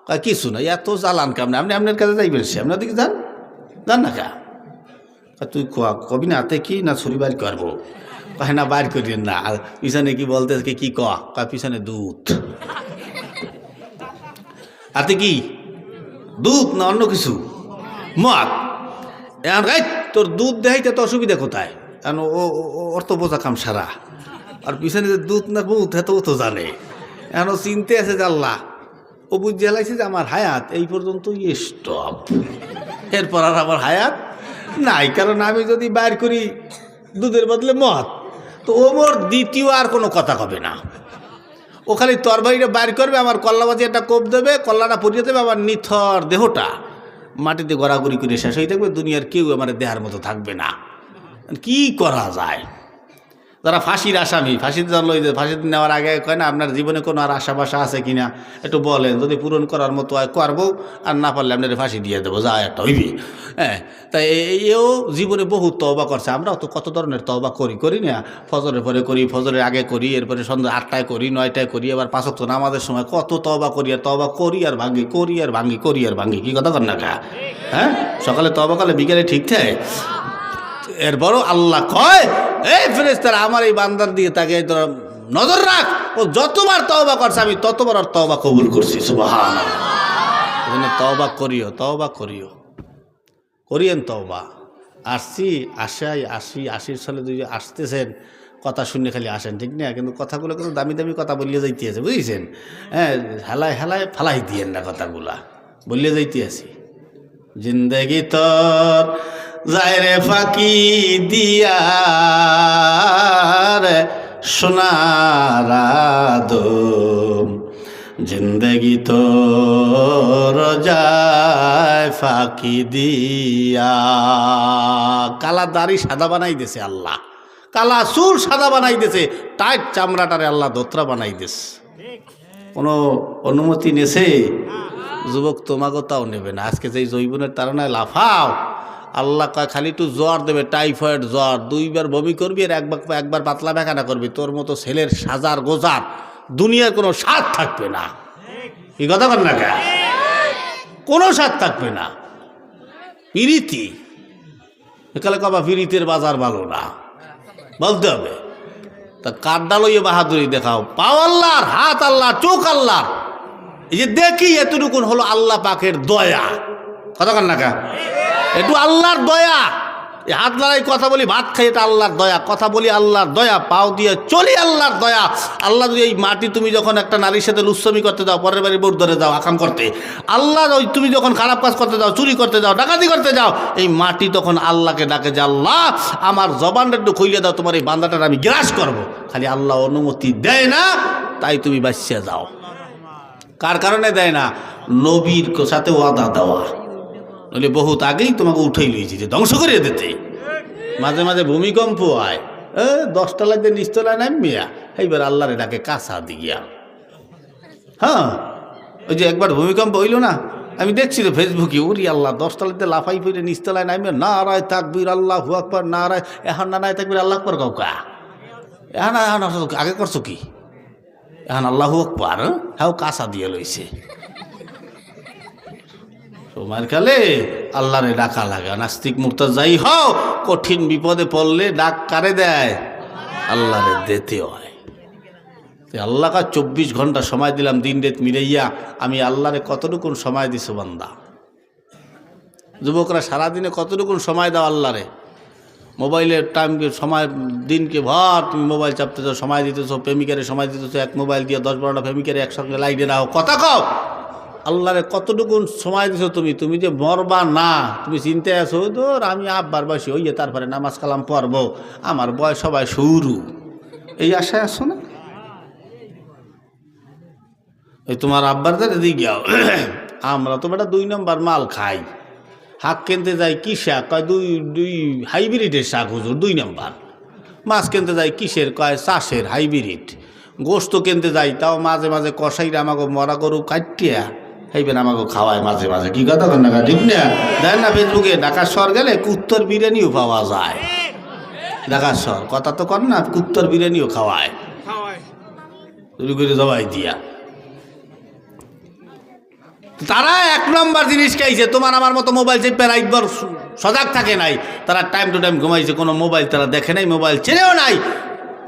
কয় কিছু না। এত জ্বালান কেমন? আপনি আপনার কাছে যাইবেন, সে আপনার দিকে যান না কা। তুই কবি না হাতে কি? না ছুরি বাইর করবো? কয় না বাইর করি না। পিছনে কি বলতে কি কয়? পিছনে দুধ। হাতে কি? দুধ না অন্য কিছু? মদ। এখন তোর দুধ দেখাইতে তো অসুবিধা কোথায়? কারণ ওর তো বোঝা কাম সারা। আর পিছনে যে দুধ না বুধ, ও তো জানে। এখন চিনতে আছে যে আল্লাহ, ও বুঝে লাগছে যে আমার হায়াত এই পর্যন্ত স্টপ, এরপর আর আমার হায়াত নাই। কারণ আমি যদি বাইর করি দুধের বদলে মদ, তো ওমর দ্বিতীয় আর কোনো কথা হবে না। ও খালি তরবারিটা বাইর করবে, আমার কল্লাবাজি একটা কোপ দেবে, কল্লাটা পরিয়ে দেবে, আমার নিথর দেহটা মাটিতে গড়াগড়ি করে শেষ হয়ে থাকবে। দুনিয়ার কেউ আমার দেহার মতো থাকবে না। কি করা যায়? যারা ফাঁসির আসামি, ফাঁসিতে ফাঁসিতে নেওয়ার আগে কয় না, আপনার জীবনে কোনো আর আশা বাসা আছে কিনা একটু বলেন, যদি পূরণ করার মতো হয় করবো, আর না পারলে আপনার ফাঁসি দিয়ে দেবো, যা একটা হইবি। হ্যাঁ, তাই এও জীবনে বহু তওবা করছে। আমরাও তো কত ধরনের তওবা করি না? ফজরের পরে করি, ফজরের আগে করি, এরপরে সন্ধ্যা 8টায় করি, 9টায় করি, আবার 5 ওয়াক্ত নামাজের সময় কত তওবা করি আর ভাঙ্গি। কি কথা কর না কা? হ্যাঁ, সকালে তওবা করলে বিকেলে ঠিক থাকে। এরপরও আল্লাহ কয়, এই ফেরেশতারা আমার এই বান্দার দিকে তাকে নজর রাখ, ও যতবার তওবা করছে আমি ততবার আর তওবা কবুল করছি। সুবহানাল্লাহ। তওবা করিয়েন তওবা। আসছি আশির সালে দুই আসতেছেন, কথা শুনে খালি আসেন, ঠিক না? কিন্তু কথাগুলো কিন্তু দামি দামি কথা বলিয়ে যাইতে আছে, বুঝেছেন? হ্যাঁ, হেলায় হেলায় ফালাই দিয়েন না, কথাগুলা বলিয়ে যাইতে আছি। জিন্দেগি তোর যায় রে ফাঁকি দিয়া রে সোনার আদম, জিন্দেগি তোর যায় ফাঁকি দিয়া। কালা দাড়ি সাদা বানাই দিয়েছে আল্লাহ, কালা চুল সাদা বানাই দিয়েছে, টাইট চামড়াটারে আল্লাহ দোতরা বানাই দিয়েছে। কোনো অনুমতি নেছে? যুবক তোমাকে তাও নেবে না। আজকে যেই জৈবনের তাড়নায় লাফাও, আল্লাহ কয় খালি একটু জ্বর দেবে, টাইফয়েড জ্বর, 2 বার বমি করবি আর একবার পাতলা পায়খানা করবি, তোর মতো ছেলের সাজার গোজার দুনিয়ার কোনো স্বাদ থাকবে না। এই কথা বল না, কেন কোনো স্বাদ থাকবে না। পিরিতি একালে কবা পিরিতের বাজার ভালো না, বলতে হবে। তা কাঠডা লইয়ে বাহাদুরি দেখাও, পাও আল্লাহর, হাত আল্লাহ, চোখ আল্লাহ। এই যে দেখি এতটুকুন হলো আল্লাহ পাকের দয়া। কথা কন না, কা একটু আল্লাহর দয়া। এই হাত লড়াই কথা বলি, ভাত খাই, এটা আল্লাহর দয়া। কথা বলি আল্লাহর দয়া, পাও দিয়ে চলি আল্লাহর দয়া। আল্লাহ যদি এই মাটি তুমি যখন একটা নারীর সাথে লুচ্ছমি করতে যাও, পরের বাড়ির বোর ধরে যাও আকাম করতে, আল্লাহ ওই তুমি যখন খারাপ কাজ করতে যাও, চুরি করতে যাও, ডাকাতি করতে যাও, এই মাটি তখন আল্লাহকে ডাকে যে আল্লাহ আমার জবানটা একটু খুইলে দাও, তোমার এই বান্দাটার আমি গ্রাস করব। খালি আল্লাহ অনুমতি দেয় না, তাই তুমি বাঁচিয়ে যাও। কার কারণে দেয় না? নবীর সাথে ওয়াদা দেওয়া, নইলে বহুত আগেই তোমাকে উঠেই লইছি যে ধ্বংস করে দিতে। মাঝে মাঝে ভূমিকম্প হয়, 10 তলায় দিয়ে 20 তলায় নামিয়া, এইবার আল্লাহরে ডাকে কাছা দিয়া। হ্যাঁ, ওই যে একবার ভূমিকম্প হইল না, আমি দেখছি তো ফেসবুকে, উরি আল্লাহ 10 তলাতে লাফাই ফিরে 20 তলায় নামিয়া, নারায় তাকবীর আল্লাহু আকবার, নারায়, এখন নারায় তাকবীর আল্লাহু আকবার কাউকা, এখন আগে করছো কি? এখন আল্লাহু আকবার, হ্যাঁ কাছা দিয়ে লইছে। তোমার কালে আল্লাহরে ডাকা লাগা। নাস্তিক মুর্তাজাই হও, কঠিন বিপদে পড়লে ডাক কারে দেয়? আল্লাহরে দিতে হয়। আল্লাহকে 24 ঘন্টা সময় দিলাম, দিন রাত মিলাইয়া, আমি আল্লাহরে কতটুকুন সময় দিছো বান্দা? যুবকরা সারাদিনে কতটুকুন সময় দাও আল্লাহরে? মোবাইলের টাইমকে সময়, দিনকে ভর তুমি মোবাইল চাপতেছো, সময় দিতেছো, প্রেমিকারে সময় দিতেছো, এক মোবাইল দিয়ে 10-12টা প্রেমিকারে একসঙ্গে লাইনে নাও, কথা কও। আল্লাহরে কতটুকুন সময় দিছো তুমি? তুমি যে মরবা না, তুমি চিন্তায় আছো, ধর আমি আব্বার বয়সী হইয়ে তারপরে নামাজ কালাম পড়বো, আমার বয়স সবাই শুরু, এই আশায় আছো না? এই তোমার আব্বার দ্বারা দিয়ে গিয়াও। আমরা তো বেটা 2 নম্বর মাল খাই। শাক কিনতে যাই কি শাক? কয় দুই হাইব্রিডের শাক হুজুর, 2 নম্বর। মাছ কিনতে যাই কিসের? কয় চাষের হাইব্রিড। গোস্ত কিনতে যাই, তাও মাঝে মাঝে কষাইরা আমাকে মরা গরু কাটিয়া এইবেন আমাকে খাওয়ায় মাঝে মাঝে। কি কথা কন না, ঠিক না? দেন না ফেসবুকে, ঢাকার শহর গেলে কুত্তর বিরিয়ানিও পাওয়া যায়। ঢাকার শহর কথা তো কর না, কুত্তর বিরিয়ানিও খাওয়ায়, শুরু করে জবাই দিয়া। তারা 1 নম্বর জিনিস খাইছে, তোমার আমার মতো মোবাইল চেপে রাইতবার সজাগ থাকে নাই। তারা টাইম টু টাইম ঘুমাইছে, কোনো মোবাইল তারা দেখে নাই, মোবাইল চেনেও নাই।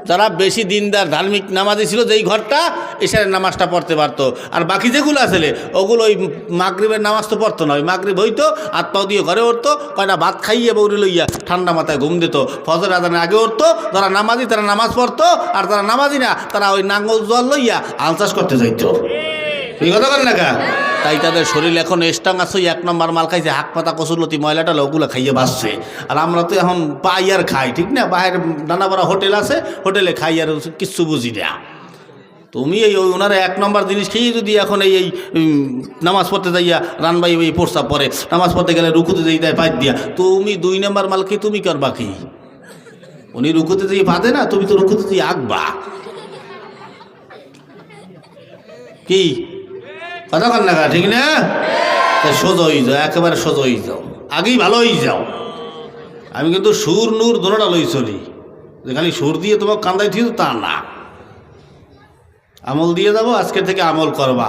যারা বেশি দিনদার ধার্মিক নামাজি ছিল, যেই ঘরটা এশারের নামাজটা পড়তে পারতো, আর বাকি যেগুলো আসলে ওগুলো ওই মাগরিবের নামাজ তো পড়তো না। ওই মাগরিব হইতো, হাত পাও দিয়ে ঘরে উঠতো, কয়টা ভাত খাইয়ে বৌরি লইয়া ঠান্ডা মাথায় ঘুম দিত, ফজর আজানের আগে উঠতো। যারা নামাজি তারা নামাজ পড়তো, আর যারা নামাজি না তারা ওই নাঙ্গল জল লইয়া আল চাষ করতে যাইতো। এই কথা করেন না কা? তাই তাদের শরীর এখন স্ট্রং আছে। 1 নম্বর মাল খাইছে, হাক পাতা কচুরলতি ময়লাটা ওগুলো খাইয়ে বাঁচছে। আর আমরা তো এখন পাই আর খাই, ঠিক না? বাইরের নানা বড় হোটেল আছে, হোটেলে খাই আর কিচ্ছু বুঝি না। তুমি এই ওনারা 1 নম্বর জিনিস খেয়ে যদি এখন এই নামাজ পড়তে যাইয়া রানবাই ওই প্রস্তাব পরে, নামাজ পড়তে গেলে রুকুতে যাই দেয় পাইত দিয়া, তুমি 2 নম্বর মাল খেয়ে তুমি করবা কি? উনি রুকুতে যাই বাঁধে না, তুমি তো রুকুতে যাই আঁকবা কি? কথা কন না, ঠিক না? সোজা হয়ে যাও, একেবারে সোজা হয়ে যাও, আগেই ভালো হয়ে যাও। আমি কিন্তু সুর নূর দোনোটা লই চলি, যে খালি সুর দিয়ে তোমাকে কান্দাই ঠিক তা না। আমল দিয়ে যাবো, আজকে থেকে আমল করবা,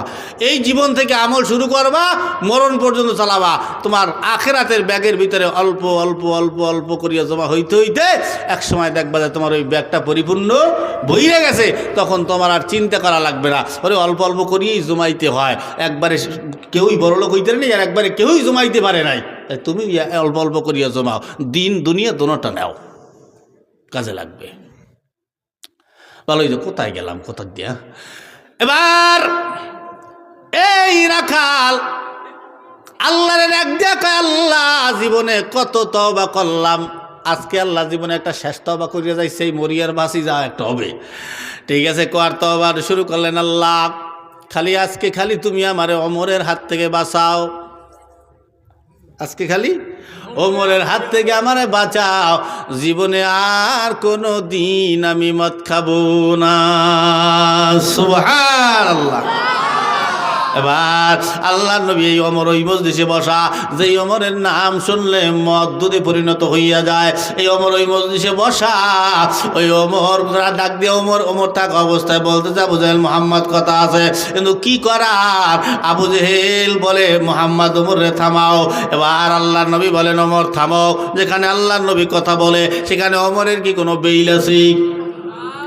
এই জীবন থেকে আমল শুরু করবা, মরণ পর্যন্ত চালাবা। তোমার আখেরাতের ব্যাগের ভিতরে অল্প অল্প অল্প অল্প করিয়া জমা হইতে হইতে এক সময় দেখবা যে তোমার ওই ব্যাগটা পরিপূর্ণ বইরে গেছে, তখন তোমার আর চিন্তা করা লাগবে না, ওরে অল্প অল্প করিয়েই জমাইতে হয়, একবারে কেউই বড়লোক হইতে নেই আর একবারে কেউই জমাইতে পারে নাই, তুমি অল্প অল্প করিয়া জমাও, দিন দুনিয়া দোনোটা নাও, কাজে লাগবে। ভালো, যে কোথায় গেলাম, কোথা দিয়া এবার এই রাখাল আল্লাহর এক দেখা, আল্লাহ জীবনে কত তওবা করলাম, আজকে আল্লাহ জীবনে একটা শেষ তওবা করিয়া যাই, সেই মরিয়ার বাসি যা একটা হবে, ঠিক আছে, কোয়ার তওবা শুরু করলেন, আল্লাহ খালি আজকে খালি তুমি আমারে ওমরের হাত থেকে বাঁচাও, আজকে খালি ওমরের হাত থেকে আমারে বাঁচাও, জীবনে আর কোনো দিন আমি মদ খাবো না। সুবহানাল্লাহ। এবার আল্লাহর নবী এই ওমর ওই মজলিসে বসা, যেই ওমরের নাম শুনলে মদ দুধে পরিণত হইয়া যায়, এই ওমর ওই মজলিসে বসা, ওই ওমর ডাক দিয়ে ওমর থাক অবস্থায় বলতেছে, আবু জেহেল মুহাম্মদ কথা আছে, কিন্তু কি করার, আবু জেহেল বলে মুহাম্মদ ওমরে থামাও। এবার আল্লাহর নবী বলেন ওমর থামো, যেখানে আল্লাহর নবী কথা বলে সেখানে ওমরের কি কোনো বেইল আছে?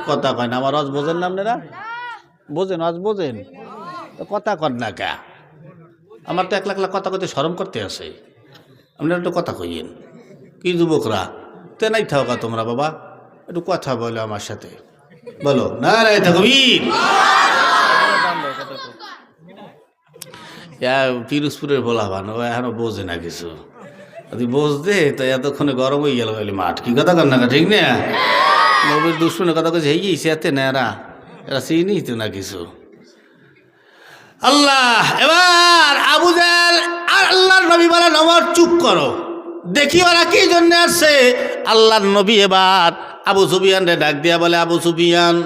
কথা কয় না, আমার আজ বোঝেন না আপনারা, বোঝেন আজ বোঝেন, কথা কর না কে, আমার তো একলা একলা কথা কইতে শরম করতে আসে, আপনারা একটু কথা কইয়েন, কি যুবকরা তে নাই থাকা তোমরা, বাবা একটু কথা বলো আমার সাথে, বলো না রে থাকবীর। পিরোজপুরের বলা বানো এখনো বোঝে না কিছু, যদি বোঝতে তো এতক্ষণে গরম হয়ে গেল মাঠ, কি কথা কর না, ঠিক না? নবীর দুশ্মনের কথা কইছে, এই সেতে না, এরা চিনি তো না কিছু। আল্লাহ, এবার আবু জেহেল আর আল্লাহর নবী বলেন ওমর চুপ করো, দেখি ওরা কি জন্য আসছে। আল্লাহর নবী এবার আবু সুফিয়ান রে ডাক দিয়া বলে, আবু সুফিয়ান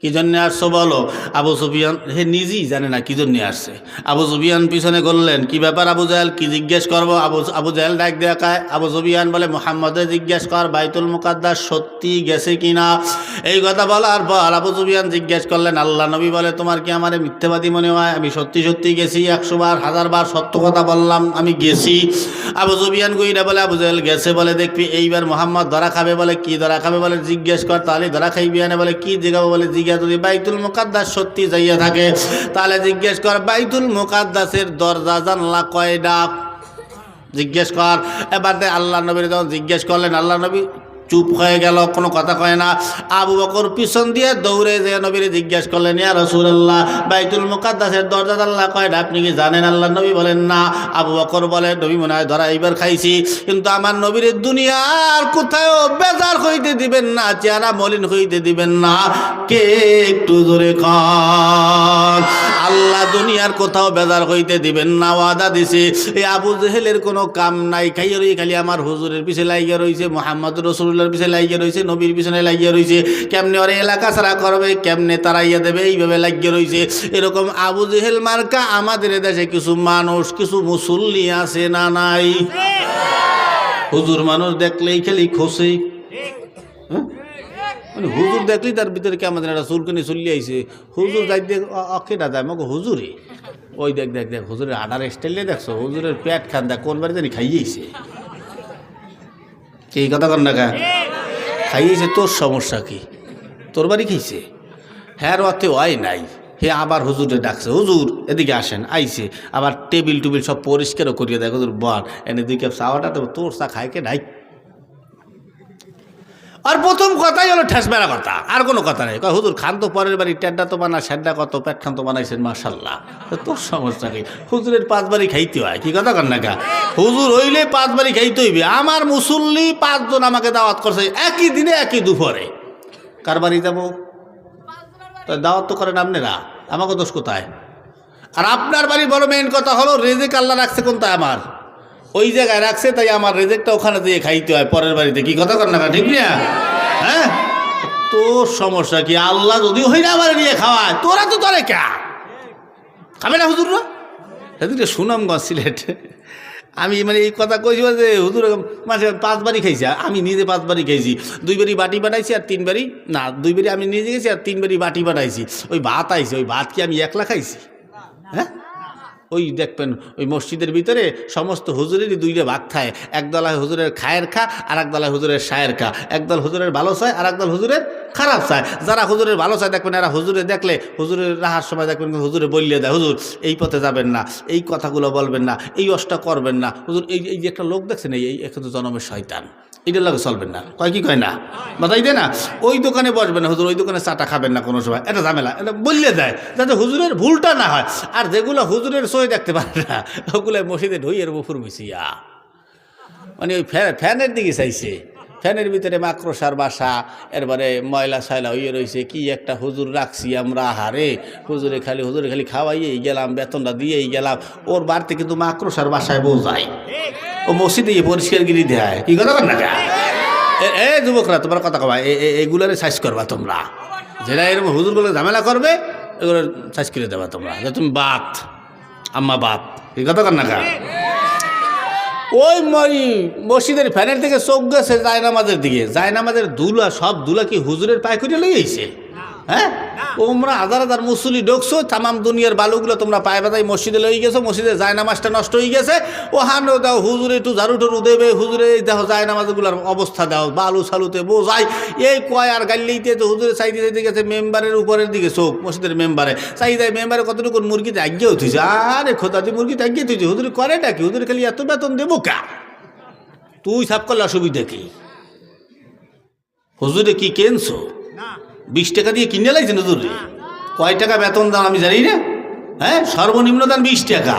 কি জন্য আসছো বলো। আবু সুফিয়ান হে নিজেই জানে না কি জন্য আসছে। আবু সুফিয়ান পিছনে করলেন, কি ব্যাপার আবু জেহেল, কি জিজ্ঞেস করবো? আবু জেহেল ডাক দেয়া কায়, আবু সুফিয়ান বলে মুহাম্মদে জিজ্ঞেস কর বাইতুল মুকাদ্দাস সত্যি গেছে কিনা। এই কথা বলার পর আবু সুফিয়ান জিজ্ঞেস করলেন, আল্লাহ নবী বলে তোমার কি আমারে মিথ্যাবাদী মনে হয়? আমি সত্যি সত্যি গেছি, 100 বার 1000 বার সত্য কথা বললাম, আমি গেছি। আবু সুফিয়ান কইরা বলে আবু জেহেল গেছে বলে দেখবি এইবার মুহাম্মদ ধরা খাবে বলে, কি ধরা খাবে বলে জিজ্ঞেস কর, তাহলে ধরা খাইবি না বলে কি জিগাবো বলে জিজ্ঞাসা, যদি বাইতুল মুকাদ্দাস সত্যি যাইয়া থাকে তাহলে জিজ্ঞেস কর বাইতুল মুকাদ্দাসের দরজা জানলা কয়টা, জিজ্ঞেস কর। এবার আল্লাহ নবীর যখন জিজ্ঞেস করলেন, আল্লাহ নবী চুপ হয়ে গেল, কোনো কথা কয় না। আবু বকর পিছন দিয়ে দৌড়ে যে নবীরে জিজ্ঞেস করলেন, ইয়া রাসূলুল্লাহ বাইতুল মুকাদ্দাসের দরজা জানলা কয়টা, আপনি কি জানেন? আল্লাহ নবী বলেন না। আবু বকর বলে, নবী মনে হয় ধরা এইবার খাইছি, কিন্তু আমার নবীর দুনিয়ার কোথাও বেজার হইতে দিবেন না, চেহারা মলিন হইতে দিবেন না। কে একটু জোরে কন, আল্লাহ দুনিয়ার কোথাও বেজার হইতে দিবেন না, ওয়াদা দিছে। এই আবু জেহেলের কোনো কাম নাই, খাইয়ে রই খালি আমার হুজুরের পিছে লাগিয়ে রয়েছে, মুহাম্মদ রাসূলুল্লাহর পিছে লাগিয়ে রয়েছে, নবীর পিছনে লাগিয়ে রয়েছে, কেমনে ওরা এলাকা ছাড়া করবে, কেমনে তারাইয়া দেবে, এইভাবে লাগিয়ে রয়েছে। এরকম আবু জেহেল মার্কা আমাদের দেশে কিছু মানুষ, কিছু মুসল্লি আছে না নাই? হুজুর মানুষ দেখলেই খালি খোসে, মানে হুজুর দেখলেই তার ভিতরে কেমন একটা চুলকানি চলি আইছে, হুজুর যাই দেখ অকেটা যায় মগ হুজুরে, ওই দেখ দেখ দেখ হুজুরের আডার স্টাইলে দেখছো, হুজুরের পেট খান দেখ কোন বাড়ি জানি খাইয়েছে, এই কথা কর না কা খাইয়েছে, তোর সমস্যা কি? তোর বাড়ি খাইছে, হ্যাঁ অর্থে হয় নাই, হে আবার হুজুরে ডাকছে, হুজুর এদিকে আসেন, আইছে আবার টেবিল টুবিল সব পরিষ্কারও করিয়ে দেয়, হুজুর বল এনে দুই কাপ চাওয়াটা তো তোর চা খায় কে নাই। আর প্রথম কথাই হলো ঠেস বেড়া কথা, আর কোনো কথা নেই। হুজুর খান তো পরের বাড়ি, টেড্ডা তো বানা, সেড্ডা কত পেট খান তো বানাইছেন মাশাল্লাহ, তোর সমস্যা কি? হুজুরের 5 বাড়ি খাইতে হয়, কি কথা কর না কা, হুজুর হইলে 5 বাড়ি খাইতে হইবে। আমার মুসল্লি 5 জন আমাকে দাওয়াত করছে একই দিনে একই দুপুরে, কার বাড়ি যাবো? দাওয়াত তো করেন আপনারা, আমাকে দোষ কোথায়? আর আপনার বাড়ি বড় মেইন কথা হলো রেজেক আল্লাহ রাখছে কোনটা, আমার ওই জায়গায় রাখছে, তাই আমার রেজেকটা ওখানে দিয়ে খাইতে হয় পরের বাড়িতে, কি কথা কর না, ঠিক না? হ্যাঁ, তোর সমস্যা কি? আল্লাহ যদি হইলে আবার নিয়ে খাওয়ায়, তোরা তো তরে কা খাবে না হুজুররা। সেদিকে সুনামগঞ্জ সিলেট আমি মানে এই কথা কইছি যে হুজুর মাসে 5 বারই খাইছি, আমি নিজে 5 বারই খাইছি, 2 বারই বাটি পাঠাইছি আর 3 বারই না, 2 বারই আমি নিজে গেছি আর 3 বারই বাটি পাঠাইছি। ওই ভাত আইছে, ওই ভাত কি আমি একলা খাইছি? হ্যাঁ, ওই দেখবেন ওই মসজিদের ভিতরে সমস্ত হুজুরেরই 2টা ভাগ খায়, একদল হয় হুজুরের খায়ের খা আর একদল হয় হুজুরের শায়ের খা, একদল হুজুরের ভালো চায় আর একদল হুজুরের খারাপ চায়। যারা হুজুরের ভালো চায় দেখবেন এরা হুজুরে দেখলে হুজুরের রাহার সময় দেখবেন হুজুরে বললে দেয়, হুজুর এই পথে যাবেন না, এই কথাগুলো বলবেন না, এই অষ্টা করবেন না, হুজুর এই যে একটা লোক দেখছেন এই কিন্তু জনমের শয়তান, এটার লাগে চলবেন না, কয় কি কয় না, বাতাই দেয় না, ওই দোকানে বসবেন না হুজুর, ওই দোকানে চাটা খাবেন না কোনো সময়, এটা ঝামেলা, এটা বললে দেয় যাতে হুজুরের ভুলটা না হয়। আর যেগুলো হুজুরের সই দেখতে পারে না ওগুলো মসজিদে ঢুইয়ের বুফুর মিশিয়া মানে ওই ফ্যানের দিকে চাইছে, ফ্যানের ভিতরে মাকড়সার বাসা, এরপরে ময়লা সয়লা হইয়ে রয়েছে, কি একটা হুজুর রাখছি আমরা, হারে হুজুরে খালি খাওয়াইয়েই গেলাম, বেতনটা দিয়েই গেলাম, ওর বাড়িতে কিন্তু মাকড়সার বাসায় বউ যায়, ও মসজিদে পরিষ্কার গিরি দেয়, কি কথা বল না? এ যুবকরা তোমার কথা কবা, এগুলোরে সাইজ করবা তোমরা, যেটা এরকম হুজুরগুলো ঝামেলা করবে এগুলো সাইজ করে দেবা তোমরা, যে তুমি বাত আম্মা বাত, এই কথা কর না কা। ওই মসজিদের ফ্যানের থেকে চোখ গেছে জায়নামাজের দিকে, জায়নামাজের দুলা, সব দুলা কি হুজুরের পায়ে করে লইছে? হ্যাঁ, তোমরা হাজার হাজার মুসল্লি ঢুকছো, তামাম দুনিয়ার বালুগুলো তোমরা পায়ে বাতাই মসজিদে লই গেছো, মসজিদে জায়নামাজটা নষ্ট হয়ে গেছে, ও হানো দাও হুজুরে একটু ঝাড়ু টাড়ু দেবে, হুজুরে দেখো জায়নামাজগুলোর অবস্থা দাও, বালু সালুতে বোঝাই, এই কয় আর গাল্লিতে তো হুজুরে চাইতে চাইতে গেছে মেম্বারের উপরের দিকে চোখ, মসজিদের মেম্বারে চাই দেয়, মেম্বারে কতটুকু মুরগিতে আগিয়ে উঠেছে, আরে খোদাদি মুরগিতে আগিয়ে তুইছে, হুজুরে করেটা কি, হুজুরে খালি এত বেতন দেবো কা, তুই সাপ করলে অসুবিধা কি, হুজুরে কি কেনছো? 20 টাকা দিয়ে কিনে লাইছেন হুজুরে, কয় টাকা বেতন দাম আমি জানি না, হ্যাঁ সর্বনিম্ন দাম 20 টাকা,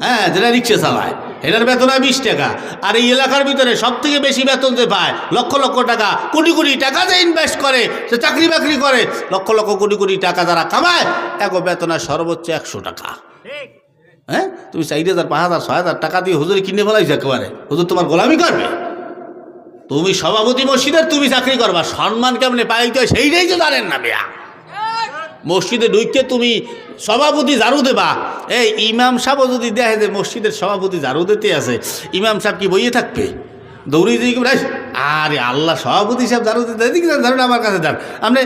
হ্যাঁ যেটা রিক্সা চালায় এটার বেতন হয় 20 টাকা, আর এই এলাকার ভিতরে সব থেকে বেশি বেতন যে পায়, লক্ষ লক্ষ টাকা কোটি কোটি টাকা যে ইনভেস্ট করে, সে চাকরি বাকরি করে, লক্ষ লক্ষ কোটি কোটি টাকা যারা কামায়, এক বেতন হয় সর্বোচ্চ 100 টাকা। হ্যাঁ, তুমি 4,000 5,000 6,000 টাকা দিয়ে হুজুরে কিনে ফেলাইছো একেবারে, হুজুর তোমার গোলামি করবে? তুমি সভাপতি মসজিদের, তুমি চাকরি করবা, সম্মান কেমনে পাইতে হয় সেইটাই তো জানেন না বেয়া। মসজিদে ঢুকতে তুমি সভাপতি ঝাড়ু দেবা, এই ইমাম সাহেবও যদি দেখে যে মসজিদের সভাপতি ঝাড়ু দিতে আছে, ইমাম সাহেব কি বইয়ে থাকবে? দৌড়িয়ে দিয়ে আরে আল্লাহ, সভাপতি সাহেব ঝাড়ু দিতে, ঝাড়ুটা আমার কাছে দেন, আপনি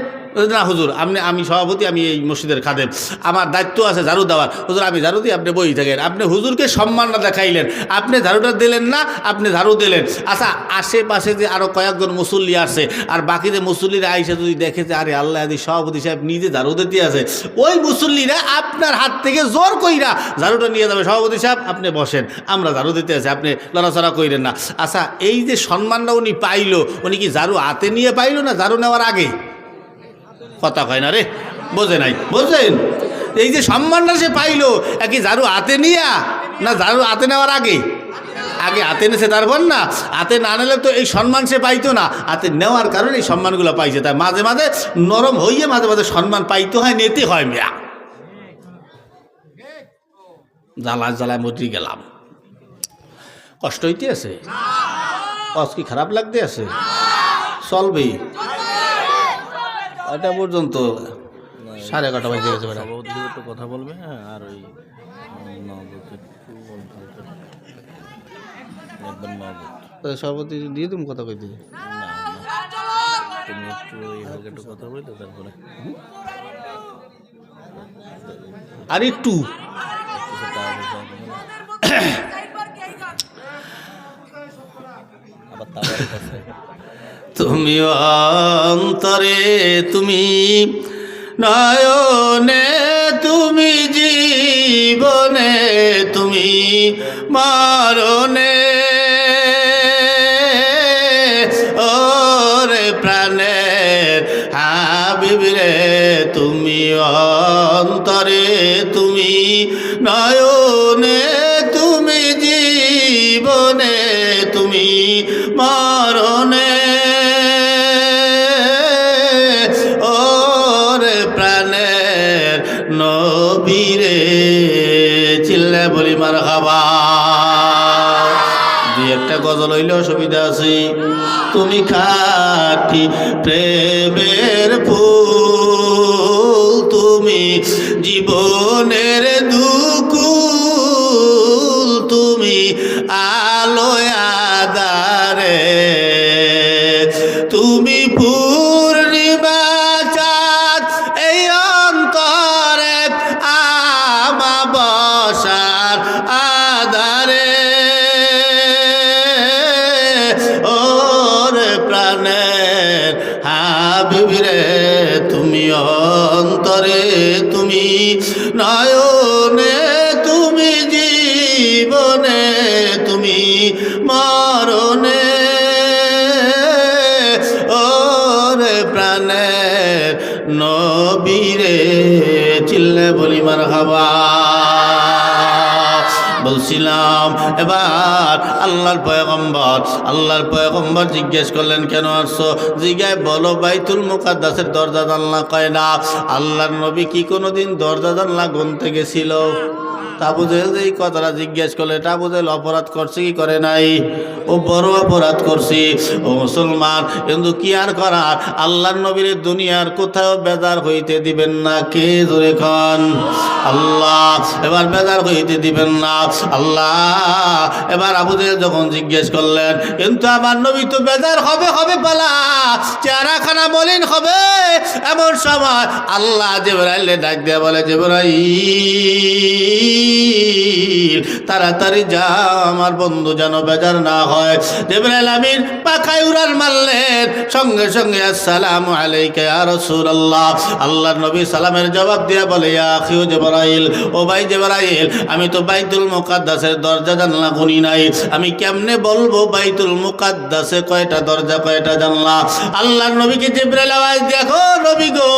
না হুজুর আমি সভাপতি, আমি এই মসজিদের খাদেম, আমার দায়িত্ব আছে ঝাড়ু দেওয়ার, হুজুর আমি ঝাড়ু দিই, আপনি বই থাকেন, আপনি হুজুরকে সম্মানটা দেখাইলেন, আপনি ঝাড়ুটা দিলেন না, আপনি ঝাড়ু দিলেন। আচ্ছা, আশেপাশে যে আরও কয়েকজন মুসল্লি আসছে, আর বাকি যে মুসল্লিরা আইসে যদি দেখে যে আরে আল্লাহ আদি সভাপতি সাহেব নিজে ঝাড়ু দিতে আছে, ওই মুসল্লিরা আপনার হাত থেকে জোর কইরা ঝাড়ুটা নিয়ে যাবে, সভাপতি সাহেব আপনি বসেন, আমরা ঝাড়ু দিতে আছি, আপনি লড়াচড়া কইরেন না। আচ্ছা, এই যে সম্মানটা উনি পাইলো, উনি কি ঝাড়ু হাতে নিয়ে পাইলো না ঝাড়ু নেওয়ার আগে? কথা কয় না রে, বোঝে নাই, বোঝেন? এই যে সম্মানটা সে পাইলো, একই ঝাড়ু হাতে নিয়া না ঝাড়ু হাতে নেওয়ার আগে? আগে হাতে নেছে, তারপর না হাতে না নিলে তো এই সম্মান সে পাইতো না, হাতে নেওয়ার কারণে এই সম্মানগুলো পাইছে। তাই মাঝে মাঝে নরম হইয়ে মাঝে মাঝে সম্মান পাইতে হয়, নিতে হয়। মেয়া জ্বালায় জ্বালায় মরি গেলাম, কষ্ট হইতে আছে, কি খারাপ লাগতে আছে, চলবে এটা পর্যন্ত 11:30 বাজে গেছে। একটু কথা বলবে, হ্যাঁ, আর ওই সভাপতি দিয়ে তুমি কথা কইতে, তুমি একটু কথা বলতে, তারপরে আর একটু তুমি অন্তরে, তুমি নয়নে, তুমি জীবনে, তুমি মরণে, ওরে প্রাণের হাবিব রে, তুমি অন্তরে, তুমি নয়নে, তুমি জীবনে, তুমি মরণে, ওরে প্রাণের নবীরে, চিল্লা বলি মারহাবা। দুই একটা গজল হইলে অসুবিধা আছে। তুমি খাঁটি প্রেমের ফুল, তুমি জীবনের দুকুল, তুমি আলোয় আধারে, তুমি পূর্ণিমা চাঁদ এই অন্তরে আমাবস্যার আধারে, ওরে প্রাণের হাবিব রে তুমি অন্তরে, তুমি নয়নে, তুমি জীবনে, তুমি মরণে, ওরে প্রাণের নবীরে চিল্লে বলি মারহাবা। বলছিলাম এবার আল্লাহর পয়গম্বর জিজ্ঞেস করলেন কেন আসছো? জিজ্ঞায় বলো বাইতুল মুকাদ্দাসের দরজা জানলা কয় না। আল্লাহর নবী কি কোনোদিন দরজা জানলা গুনতে গেছিল? আবু জেহেল এই কথাটা জিজ্ঞেস করলে এটা আবু জেহেল অপরাধ করছে কি করে নাই? ও বড় অপরাধ করছি ও মুসলমান, কিন্তু কি আর করার, আল্লাহর নবীর দুনিয়ার কোথাও বেজার হইতে দিবেন না। কে ধরে খান? আল্লাহ। এবার বেজার হইতে দিবেন না আল্লাহ। এবার আবু জেহেল যখন জিজ্ঞেস করলেন, কিন্তু আমার নবী তো বেজার হবে পালা, চেহারাখানা মলিন হবে, এমন সময় আল্লাহ জিবরাইলে ডাক দিয়ে বলে, জিবরাইল তাড়াতাড়ি যা, আমার বন্ধু যেন বেজার না হয়। জিবরাইল আমিন পাখায় উড়াল মারলেন, সঙ্গে সঙ্গে আসসালামু আলাইকা ইয়া রাসূলুল্লাহ। আল্লাহর নবী সালামের জবাব দিয়ে বলে, ইয়া আখি জিবরাইল, ও ভাই জিবরাইল, আমি তো বাইতুল মুকাদ্দাসের দরজা জানলা গুনি নাই, আমি কেমনে বলবো বাইতুল মুকাদ্দাসে কয়টা দরজা কয়টা জানলা? আল্লাহর নবীকে জিবরাইল আওয়াজ দেখো, নবী গো